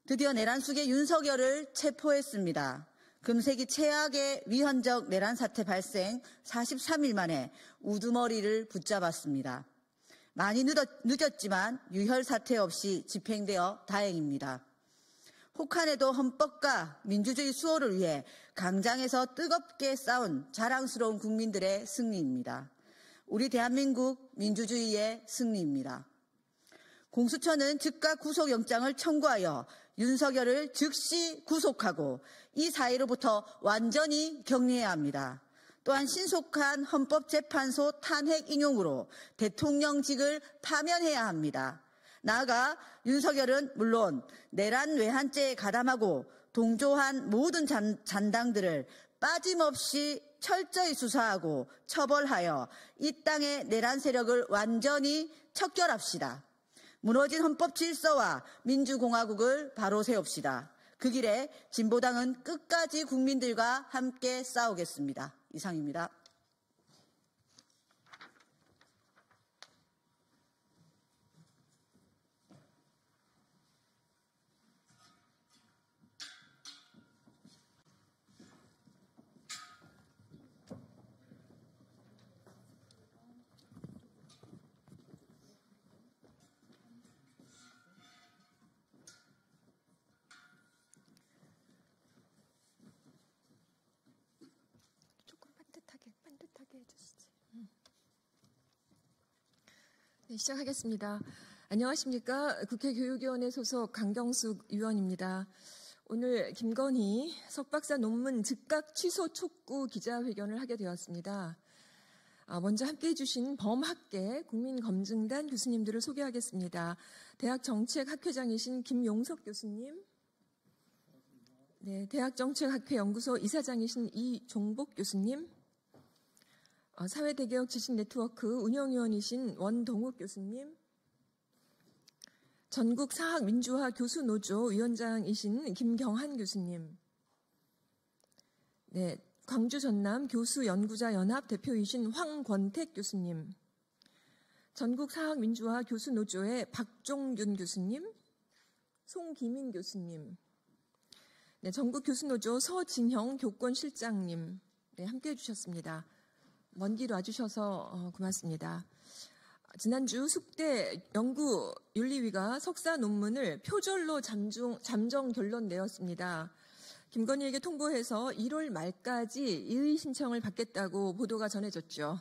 [SPEAKER 17] 드디어 내란 수계 윤석열을 체포했습니다. 금세기 최악의 위헌적 내란 사태 발생 43일 만에 우두머리를 붙잡았습니다. 많이 늦었지만 유혈 사태 없이 집행되어 다행입니다. 혹한에도 헌법과 민주주의 수호를 위해 강장에서 뜨겁게 싸운 자랑스러운 국민들의 승리입니다. 우리 대한민국 민주주의의 승리입니다. 공수처는 즉각 구속영장을 청구하여 윤석열을 즉시 구속하고 이 사회로부터 완전히 격리해야 합니다. 또한 신속한 헌법재판소 탄핵 인용으로 대통령직을 파면해야 합니다. 나아가 윤석열은 물론 내란 외환죄에 가담하고 동조한 모든 잔당들을 빠짐없이 철저히 수사하고 처벌하여 이 땅의 내란 세력을 완전히 척결합시다. 무너진 헌법 질서와 민주공화국을 바로 세웁시다. 그 길에 진보당은 끝까지 국민들과 함께 싸우겠습니다. 이상입니다.
[SPEAKER 18] 네, 시작하겠습니다. 안녕하십니까. 국회 교육위원회 소속 강경숙 의원입니다. 오늘 김건희 석박사 논문 즉각 취소 촉구 기자회견을 하게 되었습니다. 먼저 함께해 주신 범학계 국민검증단 교수님들을 소개하겠습니다. 대학정책학회장이신 김용석 교수님, 네, 대학정책학회연구소 이사장이신 이종복 교수님, 사회대개혁 지식네트워크 운영위원이신 원동욱 교수님, 전국사학민주화 교수노조 위원장이신 김경한 교수님, 네, 광주 전남 교수연구자연합 대표이신 황권택 교수님, 전국사학민주화 교수노조의 박종균 교수님, 송기민 교수님, 네, 전국교수노조 서진형 교권실장님, 네, 함께해 주셨습니다. 먼 길 와주셔서 고맙습니다. 지난주 숙대 연구윤리위가 석사 논문을 표절로 잠정 결론 내었습니다. 김건희에게 통보해서 1월 말까지 이의 신청을 받겠다고 보도가 전해졌죠.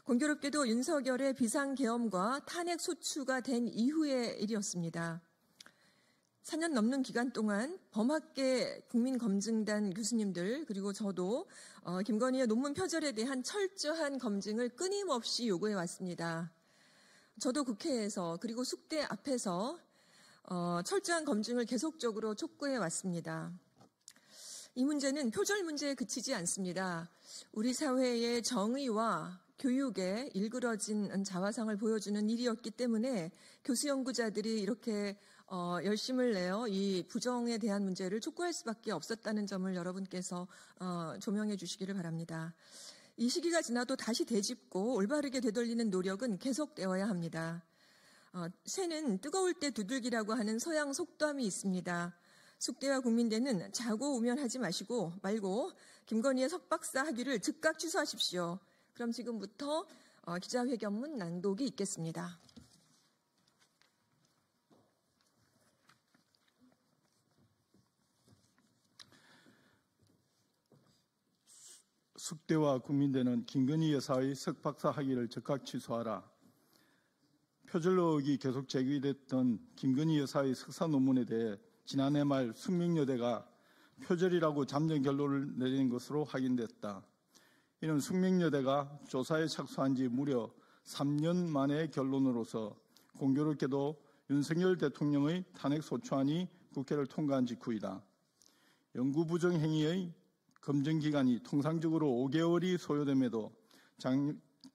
[SPEAKER 18] 공교롭게도 윤석열의 비상계엄과 탄핵 소추가 된 이후의 일이었습니다. 4년 넘는 기간 동안 범학계 국민검증단 교수님들 그리고 저도 김건희의 논문 표절에 대한 철저한 검증을 끊임없이 요구해 왔습니다. 저도 국회에서 그리고 숙대 앞에서 철저한 검증을 계속적으로 촉구해 왔습니다. 이 문제는 표절 문제에 그치지 않습니다. 우리 사회의 정의와 교육에 일그러진 자화상을 보여주는 일이었기 때문에 교수 연구자들이 이렇게 열심을 내어 이 부정에 대한 문제를 촉구할 수밖에 없었다는 점을 여러분께서 조명해 주시기를 바랍니다. 이 시기가 지나도 다시 되짚고 올바르게 되돌리는 노력은 계속되어야 합니다. 새는 뜨거울 때 두들기라고 하는 서양 속담이 있습니다. 숙대와 국민대는 자고 우면하지 말고 김건희의 석박사 학위를 즉각 취소하십시오. 그럼 지금부터 기자회견문 낭독이 있겠습니다.
[SPEAKER 1] 숙대와 국민대는 김건희 여사의 석박사 학위를 즉각 취소하라. 표절로 의혹이 계속 제기됐던 김건희 여사의 석사 논문에 대해 지난해 말 숙명여대가 표절이라고 잠정 결론을 내린 것으로 확인됐다. 이는 숙명여대가 조사에 착수한 지 무려 3년 만의 결론으로서 공교롭게도 윤석열 대통령의 탄핵 소추안이 국회를 통과한 직후이다. 연구 부정 행위의 검증기간이 통상적으로 5개월이 소요됨에도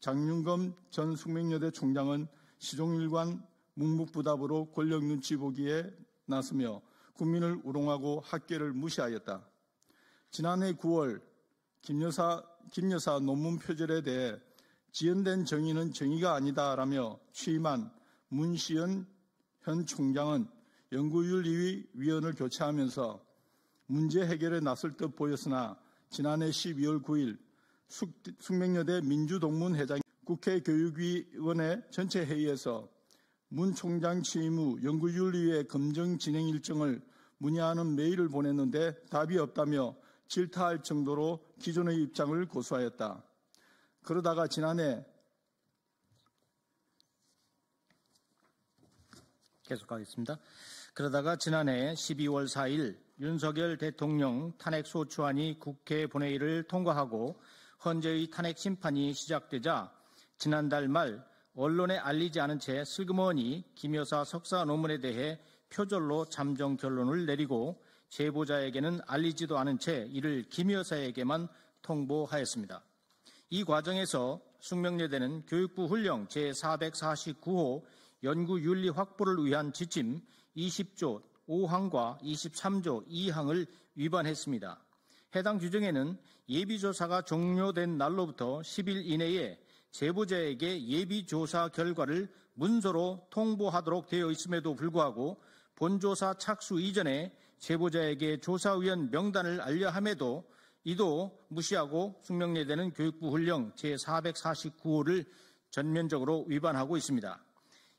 [SPEAKER 1] 장윤검 전 숙명여대 총장은 시종일관 묵묵부답으로 권력 눈치 보기에 나서며 국민을 우롱하고 학계를 무시하였다. 지난해 9월 김 여사 논문 표절에 대해 지연된 정의는 정의가 아니다라며 취임한 문시연 현 총장은 연구윤리위 위원을 교체하면서 문제 해결에 나설 듯 보였으나 지난해 12월 9일 숙명여대 민주동문회장이 국회 교육위원회 전체 회의에서 문 총장 취임 후 연구윤리위의 검증 진행 일정을 문의하는 메일을 보냈는데 답이 없다며 질타할 정도로 기존의 입장을 고수하였다. 그러다가 지난해
[SPEAKER 14] 계속하겠습니다. 그러다가 지난해 12월 4일 윤석열 대통령 탄핵 소추안이 국회 본회의를 통과하고 헌재의 탄핵 심판이 시작되자 지난달 말 언론에 알리지 않은 채 슬그머니 김 여사 석사 논문에 대해 표절로 잠정 결론을 내리고 제보자에게는 알리지도 않은 채 이를 김 여사에게만 통보하였습니다. 이 과정에서 숙명여대는 교육부 훈령 제449호 연구윤리 확보를 위한 지침 20조 5항과 23조 2항을 위반했습니다. 해당 규정에는 예비조사가 종료된 날로부터 10일 이내에 제보자에게 예비조사 결과를 문서로 통보하도록 되어 있음에도 불구하고 본조사 착수 이전에 제보자에게 조사위원 명단을 알려함에도 이도 무시하고 숙명여대는 교육부 훈령 제449호를 전면적으로 위반하고 있습니다.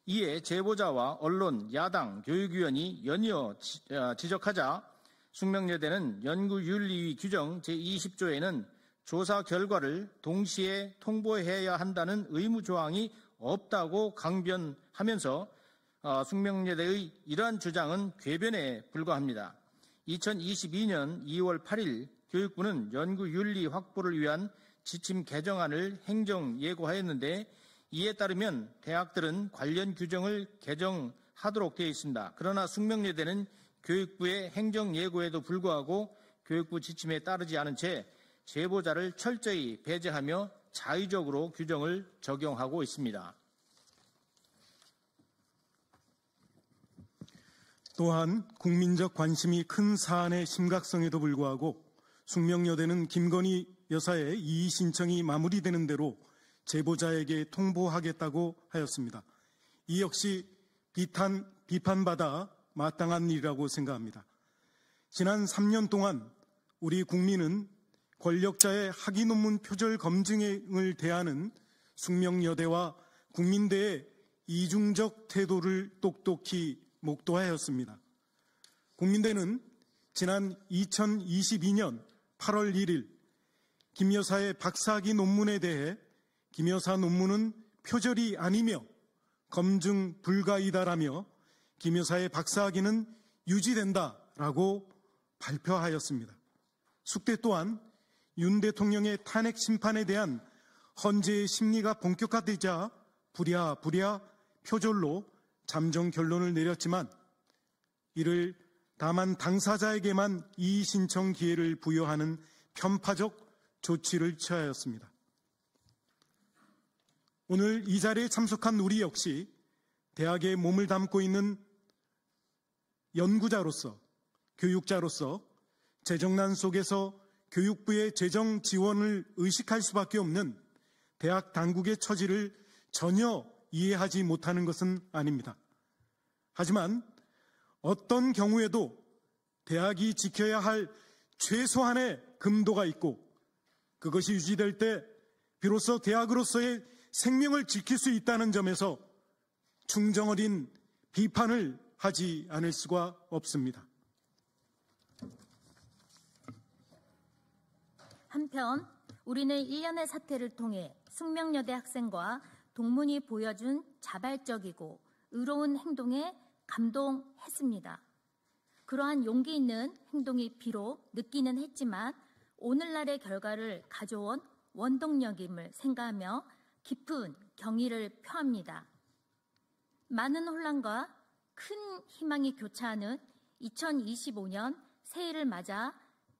[SPEAKER 14] 이에 제보자와 언론, 야당, 교육위원이 연이어 지적하자 숙명여대는 연구윤리위 규정 제20조에는 조사 결과를 동시에 통보해야 한다는 의무조항이 없다고 강변하면서 숙명여대의 이러한 주장은 궤변에 불과합니다. 2022년 2월 8일 교육부는 연구윤리 확보를 위한 지침 개정안을 행정 예고하였는데 이에 따르면 대학들은 관련 규정을 개정하도록 되어 있습니다. 그러나 숙명여대는 교육부의 행정 예고에도 불구하고 교육부 지침에 따르지 않은 채 제보자를 철저히 배제하며 자의적으로 규정을 적용하고 있습니다.
[SPEAKER 19] 또한 국민적 관심이 큰 사안의 심각성에도 불구하고 숙명여대는 김건희 여사의 이의 신청이 마무리되는 대로 제보자에게 통보하겠다고 하였습니다. 이 역시 비판받아 마땅한 일이라고 생각합니다. 지난 3년 동안 우리 국민은 권력자의 학위 논문 표절 검증을 대하는 숙명여대와 국민대의 이중적 태도를 똑똑히 목도하였습니다. 국민대는 지난 2022년 8월 1일 김 여사의 박사학위 논문에 대해 김 여사 논문은 표절이 아니며 검증 불가이다라며 김 여사의 박사학위는 유지된다라고 발표하였습니다. 숙대 또한 윤 대통령의 탄핵 심판에 대한 헌재의 심리가 본격화되자 부랴부랴 표절로 잠정 결론을 내렸지만 이를 다만 당사자에게만 이의 신청 기회를 부여하는 편파적 조치를 취하였습니다. 오늘 이 자리에 참석한 우리 역시 대학에 몸을 담고 있는 연구자로서, 교육자로서 재정난 속에서 교육부의 재정 지원을 의식할 수밖에 없는 대학 당국의 처지를 전혀 이해하지 못하는 것은 아닙니다. 하지만 어떤 경우에도 대학이 지켜야 할 최소한의 금도가 있고 그것이 유지될 때 비로소 대학으로서의 생명을 지킬 수 있다는 점에서 충정 어린 비판을 하지 않을 수가 없습니다.
[SPEAKER 20] 한편 우리는 1년의 사태를 통해 숙명여대 학생과 동문이 보여준 자발적이고 의로운 행동에 감동했습니다. 그러한 용기 있는 행동이 비록 늦기는 했지만 오늘날의 결과를 가져온 원동력임을 생각하며 깊은 경의를 표합니다. 많은 혼란과 큰 희망이 교차하는 2025년 새해를 맞아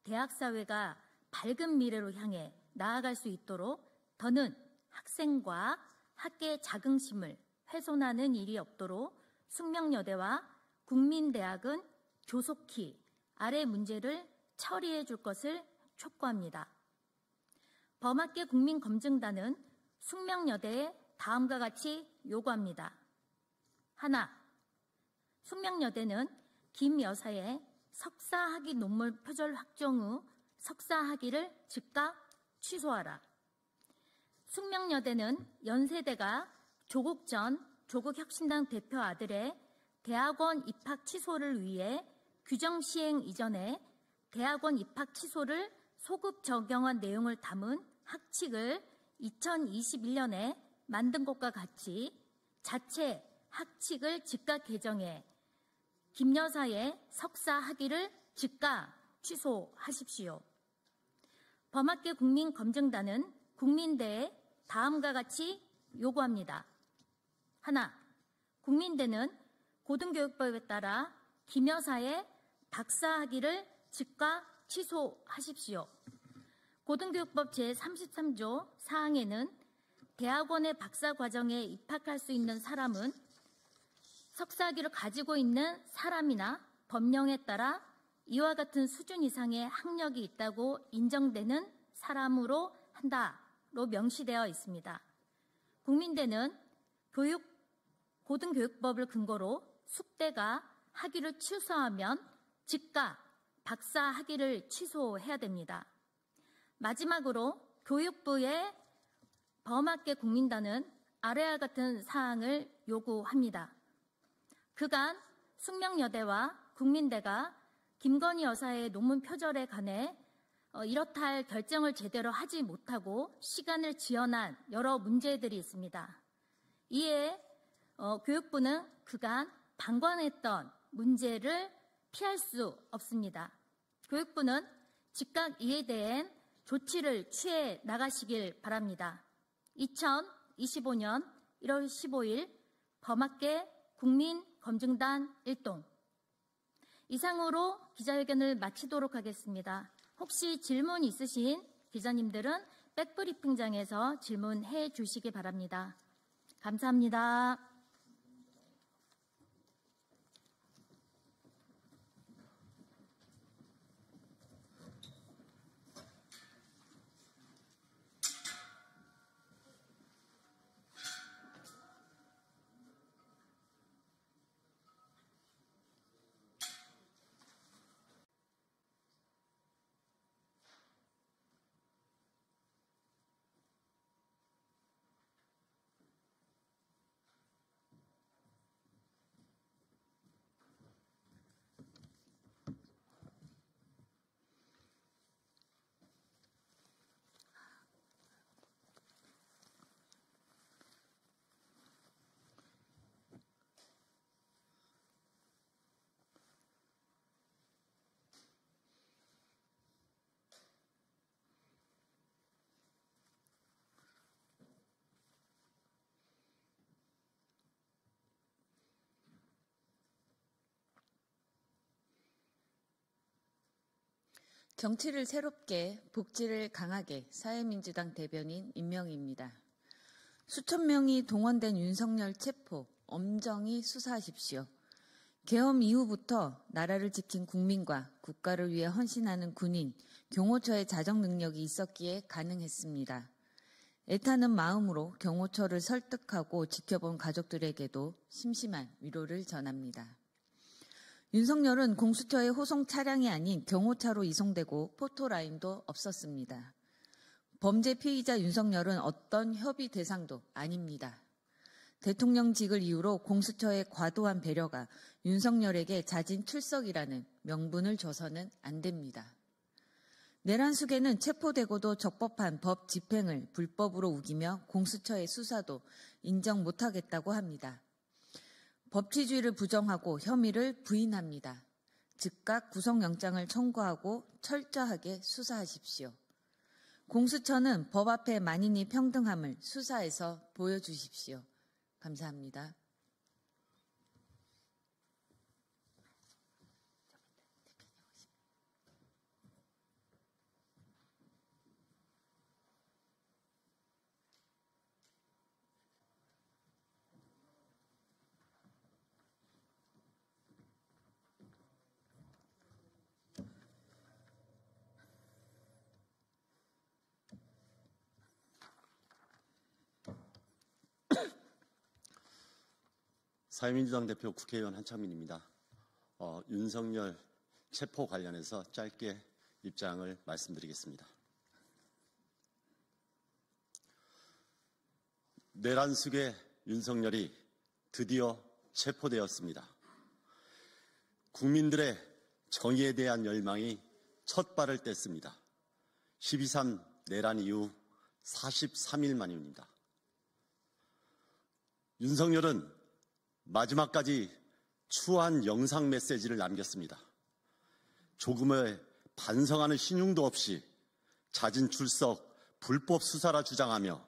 [SPEAKER 20] 대학사회가 밝은 미래로 향해 나아갈 수 있도록 더는 학생과 학계의 자긍심을 훼손하는 일이 없도록 숙명여대와 국민대학은 조속히 아래 문제를 처리해 줄 것을 촉구합니다. 범학계 국민검증단은 숙명여대에 다음과 같이 요구합니다. 하나, 숙명여대는 김 여사의 석사학위 논문 표절 확정 후 석사학위를 즉각 취소하라. 숙명여대는 연세대가 조국 전 조국혁신당 대표 아들의 대학원 입학 취소를 위해 규정 시행 이전에 대학원 입학 취소를 소급 적용한 내용을 담은 학칙을 2021년에 만든 것과 같이 자체 학칙을 즉각 개정해 김 여사의 석사 학위를 즉각 취소하십시오. 범학계 국민검증단은 국민대에 다음과 같이 요구합니다. 하나, 국민대는 고등교육법에 따라 김 여사의 박사 학위를 즉각 취소하십시오. 고등교육법 제33조 사항에는 대학원의 박사 과정에 입학할 수 있는 사람은 석사 학위를 가지고 있는 사람이나 법령에 따라 이와 같은 수준 이상의 학력이 있다고 인정되는 사람으로 한다로 명시되어 있습니다. 국민대는 고등교육법을 근거로 숙대가 학위를 취소하면 즉각 박사 학위를 취소해야 됩니다. 마지막으로 교육부의 범학계 국민단은 아래와 같은 사항을 요구합니다. 그간 숙명여대와 국민대가 김건희 여사의 논문 표절에 관해 이렇다 할 결정을 제대로 하지 못하고 시간을 지연한 여러 문제들이 있습니다. 이에 교육부는 그간 방관했던 문제를 피할 수 없습니다. 교육부는 즉각 이에 대한 조치를 취해 나가시길 바랍니다. 2025년 1월 15일 범학계 국민검증단 1동. 이상으로 기자회견을 마치도록 하겠습니다. 혹시 질문 있으신 기자님들은 백브리핑장에서 질문해 주시기 바랍니다. 감사합니다.
[SPEAKER 17] 정치를 새롭게, 복지를 강하게 사회민주당 대변인 임명희입니다. 수천 명이 동원된 윤석열 체포, 엄정히 수사하십시오. 계엄 이후부터 나라를 지킨 국민과 국가를 위해 헌신하는 군인, 경호처의 자정 능력이 있었기에 가능했습니다. 애타는 마음으로 경호처를 설득하고 지켜본 가족들에게도 심심한 위로를 전합니다. 윤석열은 공수처의 호송 차량이 아닌 경호차로 이송되고 포토라인도 없었습니다. 범죄 피의자 윤석열은 어떤 협의 대상도 아닙니다. 대통령직을 이유로 공수처의 과도한 배려가 윤석열에게 자진 출석이라는 명분을 줘서는 안 됩니다. 내란숙에는 체포되고도 적법한 법 집행을 불법으로 우기며 공수처의 수사도 인정 못하겠다고 합니다. 법치주의를 부정하고 혐의를 부인합니다. 즉각 구속영장을 청구하고 철저하게 수사하십시오. 공수처는 법 앞에 만인이 평등함을 수사에서 보여주십시오. 감사합니다.
[SPEAKER 21] 사회민주당 대표 국회의원 한창민입니다. 윤석열 체포 관련해서 짧게 입장을 말씀드리겠습니다. 내란숙의 윤석열이 드디어 체포되었습니다. 국민들의 정의에 대한 열망이 첫 발을 뗐습니다. 12.3 내란 이후 43일 만입니다. 윤석열은 마지막까지 추한 영상 메시지를 남겼습니다. 조금의 반성하는 신용도 없이 자진 출석, 불법 수사라 주장하며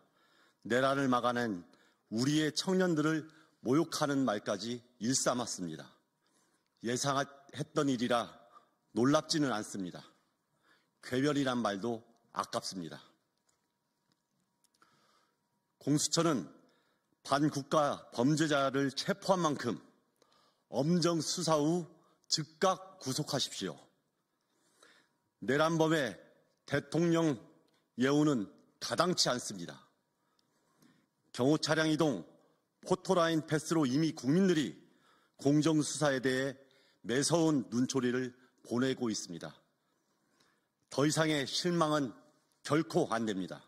[SPEAKER 21] 내란을 막아낸 우리의 청년들을 모욕하는 말까지 일삼았습니다. 예상했던 일이라 놀랍지는 않습니다. 괴멸이란 말도 아깝습니다. 공수처는 반국가 범죄자를 체포한 만큼 엄정 수사 후 즉각 구속하십시오. 내란범의 대통령 예우는 가당치 않습니다. 경호 차량 이동, 포토라인 패스로 이미 국민들이 공정수사에 대해 매서운 눈초리를 보내고 있습니다. 더 이상의 실망은 결코 안 됩니다.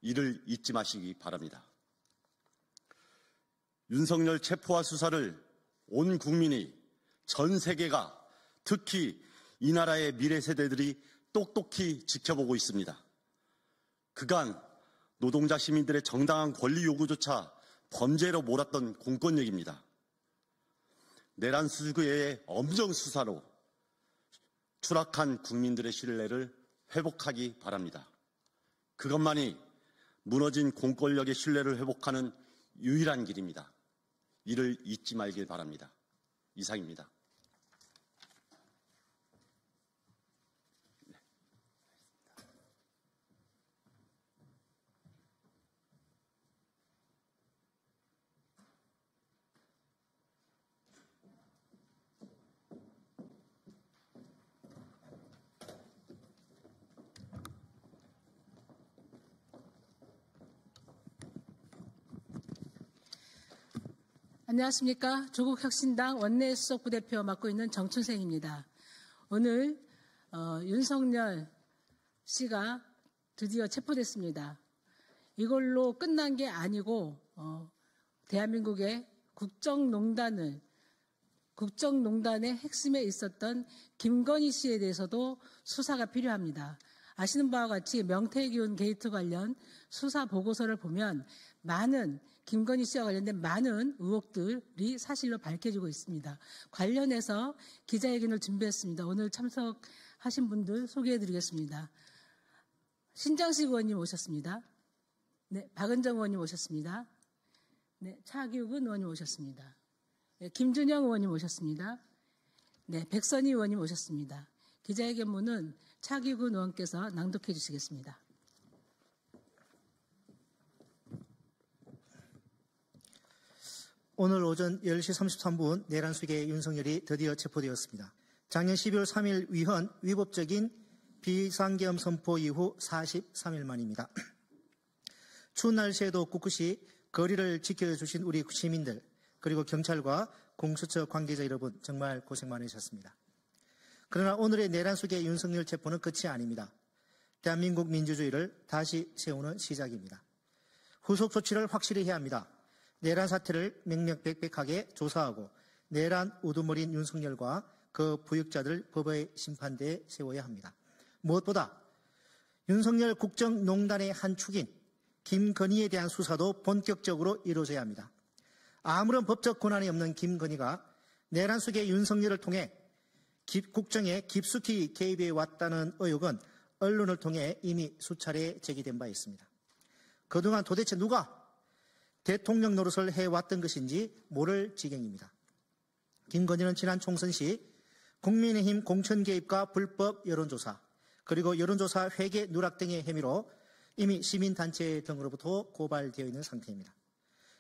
[SPEAKER 21] 이를 잊지 마시기 바랍니다. 윤석열 체포와 수사를 온 국민이, 전 세계가, 특히 이 나라의 미래 세대들이 똑똑히 지켜보고 있습니다. 그간 노동자 시민들의 정당한 권리 요구조차 범죄로 몰았던 공권력입니다. 내란 수구의 엄정 수사로 추락한 국민들의 신뢰를 회복하기 바랍니다. 그것만이 무너진 공권력의 신뢰를 회복하는 유일한 길입니다. 이를 잊지 말길 바랍니다. 이상입니다.
[SPEAKER 2] 안녕하십니까. 조국혁신당 원내수석 부대표 맡고 있는 정춘생입니다. 오늘 윤석열 씨가 드디어 체포됐습니다. 이걸로 끝난 게 아니고 대한민국의 국정농단의 핵심에 있었던 김건희 씨에 대해서도 수사가 필요합니다. 아시는 바와 같이 명태균 게이트 관련 수사 보고서를 보면 김건희 씨와 관련된 많은 의혹들이 사실로 밝혀지고 있습니다. 관련해서 기자회견을 준비했습니다. 오늘 참석하신 분들 소개해드리겠습니다. 신장식 의원님 오셨습니다. 네, 박은정 의원님 오셨습니다. 네, 차기욱은 의원님 오셨습니다. 네, 김준영 의원님 오셨습니다. 네, 백선희 의원님 오셨습니다. 기자회견문은 차기욱은 의원께서 낭독해 주시겠습니다.
[SPEAKER 22] 오늘 오전 10시 33분 내란 수괴의 윤석열이 드디어 체포되었습니다. 작년 12월 3일 위헌 위법적인 비상계엄 선포 이후 43일 만입니다. 추운 날씨에도 꿋꿋이 거리를 지켜주신 우리 시민들 그리고 경찰과 공수처 관계자 여러분 정말 고생 많으셨습니다. 그러나 오늘의 내란 수괴의 윤석열 체포는 끝이 아닙니다. 대한민국 민주주의를 다시 세우는 시작입니다. 후속 조치를 확실히 해야 합니다. 내란 사태를 명명백백하게 조사하고 내란 우두머리인 윤석열과 그 부역자들 법의 심판대에 세워야 합니다. 무엇보다 윤석열 국정농단의 한 축인 김건희에 대한 수사도 본격적으로 이루어져야 합니다. 아무런 법적 권한이 없는 김건희가 내란 속의 윤석열을 통해 국정에 깊숙이 개입해 왔다는 의혹은 언론을 통해 이미 수차례 제기된 바 있습니다. 그동안 도대체 누가 대통령 노릇을 해왔던 것인지 모를 지경입니다. 김건희는 지난 총선 시 국민의힘 공천 개입과 불법 여론조사 그리고 여론조사 회계 누락 등의 혐의로 이미 시민단체 등으로부터 고발되어 있는 상태입니다.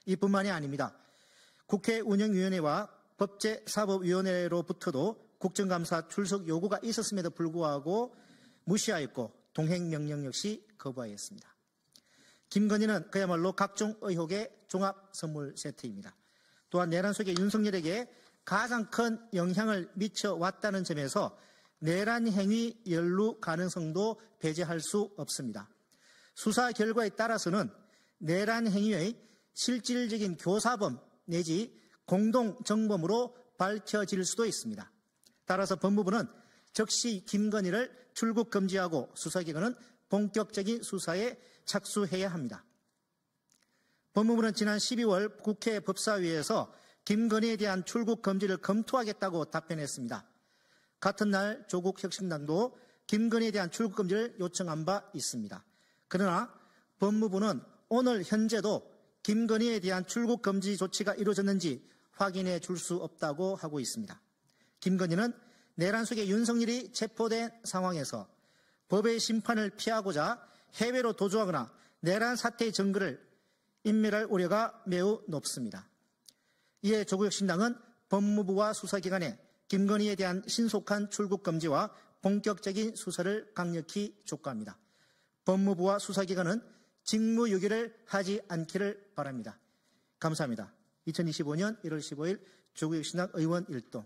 [SPEAKER 22] 이뿐만이 아닙니다. 국회 운영위원회와 법제사법위원회로부터도 국정감사 출석 요구가 있었음에도 불구하고 무시하였고 동행명령 역시 거부하였습니다. 김건희는 그야말로 각종 의혹의 종합 선물 세트입니다. 또한 내란 속의 윤석열에게 가장 큰 영향을 미쳐왔다는 점에서 내란 행위 연루 가능성도 배제할 수 없습니다. 수사 결과에 따라서는 내란 행위의 실질적인 교사범 내지 공동정범으로 밝혀질 수도 있습니다. 따라서 법무부는 즉시 김건희를 출국 금지하고 수사기관은 본격적인 수사에 착수해야 합니다. 법무부는 지난 12월 국회 법사위에서 김건희에 대한 출국 금지를 검토하겠다고 답변했습니다. 같은 날 조국 혁신당도 김건희에 대한 출국 금지를 요청한 바 있습니다. 그러나 법무부는 오늘 현재도 김건희에 대한 출국 금지 조치가 이루어졌는지 확인해 줄 수 없다고 하고 있습니다. 김건희는 내란 속의 윤석열이 체포된 상황에서 법의 심판을 피하고자 해외로 도주하거나 내란 사태의 증거를 인멸할 우려가 매우 높습니다. 이에 조국혁신당은 법무부와 수사기관에 김건희에 대한 신속한 출국 금지와 본격적인 수사를 강력히 촉구합니다. 법무부와 수사기관은 직무유기를 하지 않기를 바랍니다. 감사합니다. 2025년 1월 15일 조국혁신당 의원 1동.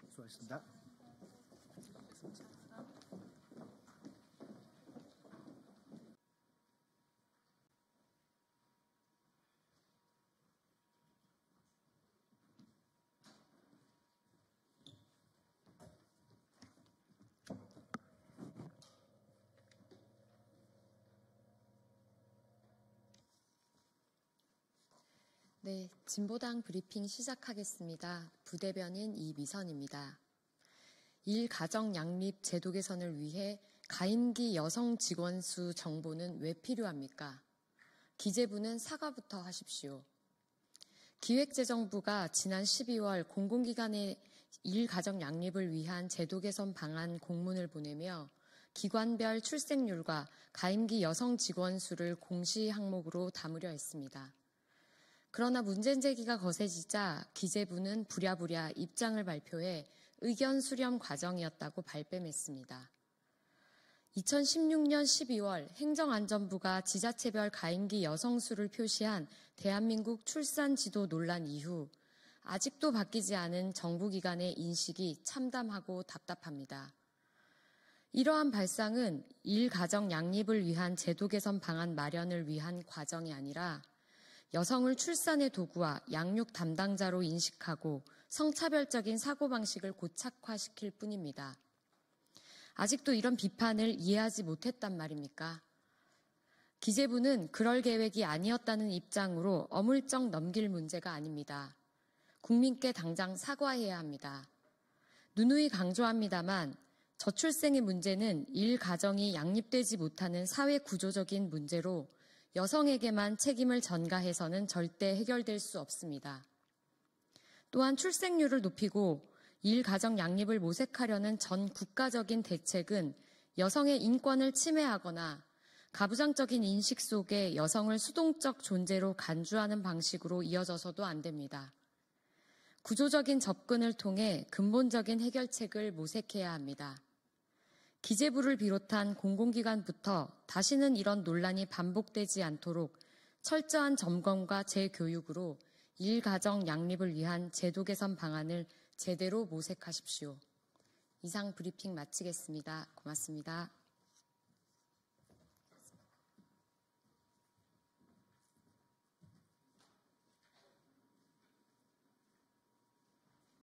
[SPEAKER 22] 수고하셨습니다.
[SPEAKER 3] 네, 진보당 브리핑 시작하겠습니다. 부대변인 이미선입니다. 일가정 양립 제도 개선을 위해 가임기 여성 직원 수 정보는 왜 필요합니까? 기재부는 사과부터 하십시오. 기획재정부가 지난 12월 공공기관의 일가정 양립을 위한 제도 개선 방안 공문을 보내며 기관별 출생률과 가임기 여성 직원 수를 공시 항목으로 담으려 했습니다. 그러나 문제 제기가 거세지자 기재부는 부랴부랴 입장을 발표해 의견 수렴 과정이었다고 발뺌했습니다. 2016년 12월 행정안전부가 지자체별 가임기 여성 수를 표시한 대한민국 출산 지도 논란 이후 아직도 바뀌지 않은 정부기관의 인식이 참담하고 답답합니다. 이러한 발상은 일가정 양립을 위한 제도 개선 방안 마련을 위한 과정이 아니라 여성을 출산의 도구와 양육 담당자로 인식하고 성차별적인 사고방식을 고착화시킬 뿐입니다. 아직도 이런 비판을 이해하지 못했단 말입니까? 기재부는 그럴 계획이 아니었다는 입장으로 어물쩍 넘길 문제가 아닙니다. 국민께 당장 사과해야 합니다. 누누이 강조합니다만 저출생의 문제는 일가정이 양립되지 못하는 사회 구조적인 문제로 여성에게만 책임을 전가해서는 절대 해결될 수 없습니다. 또한 출생률을 높이고 일가정 양립을 모색하려는 전 국가적인 대책은 여성의 인권을 침해하거나 가부장적인 인식 속에 여성을 수동적 존재로 간주하는 방식으로 이어져서도 안 됩니다. 구조적인 접근을 통해 근본적인 해결책을 모색해야 합니다. 기재부를 비롯한 공공기관부터 다시는 이런 논란이 반복되지 않도록 철저한 점검과 재교육으로 일가정 양립을 위한 제도 개선 방안을 제대로 모색하십시오. 이상 브리핑 마치겠습니다. 고맙습니다.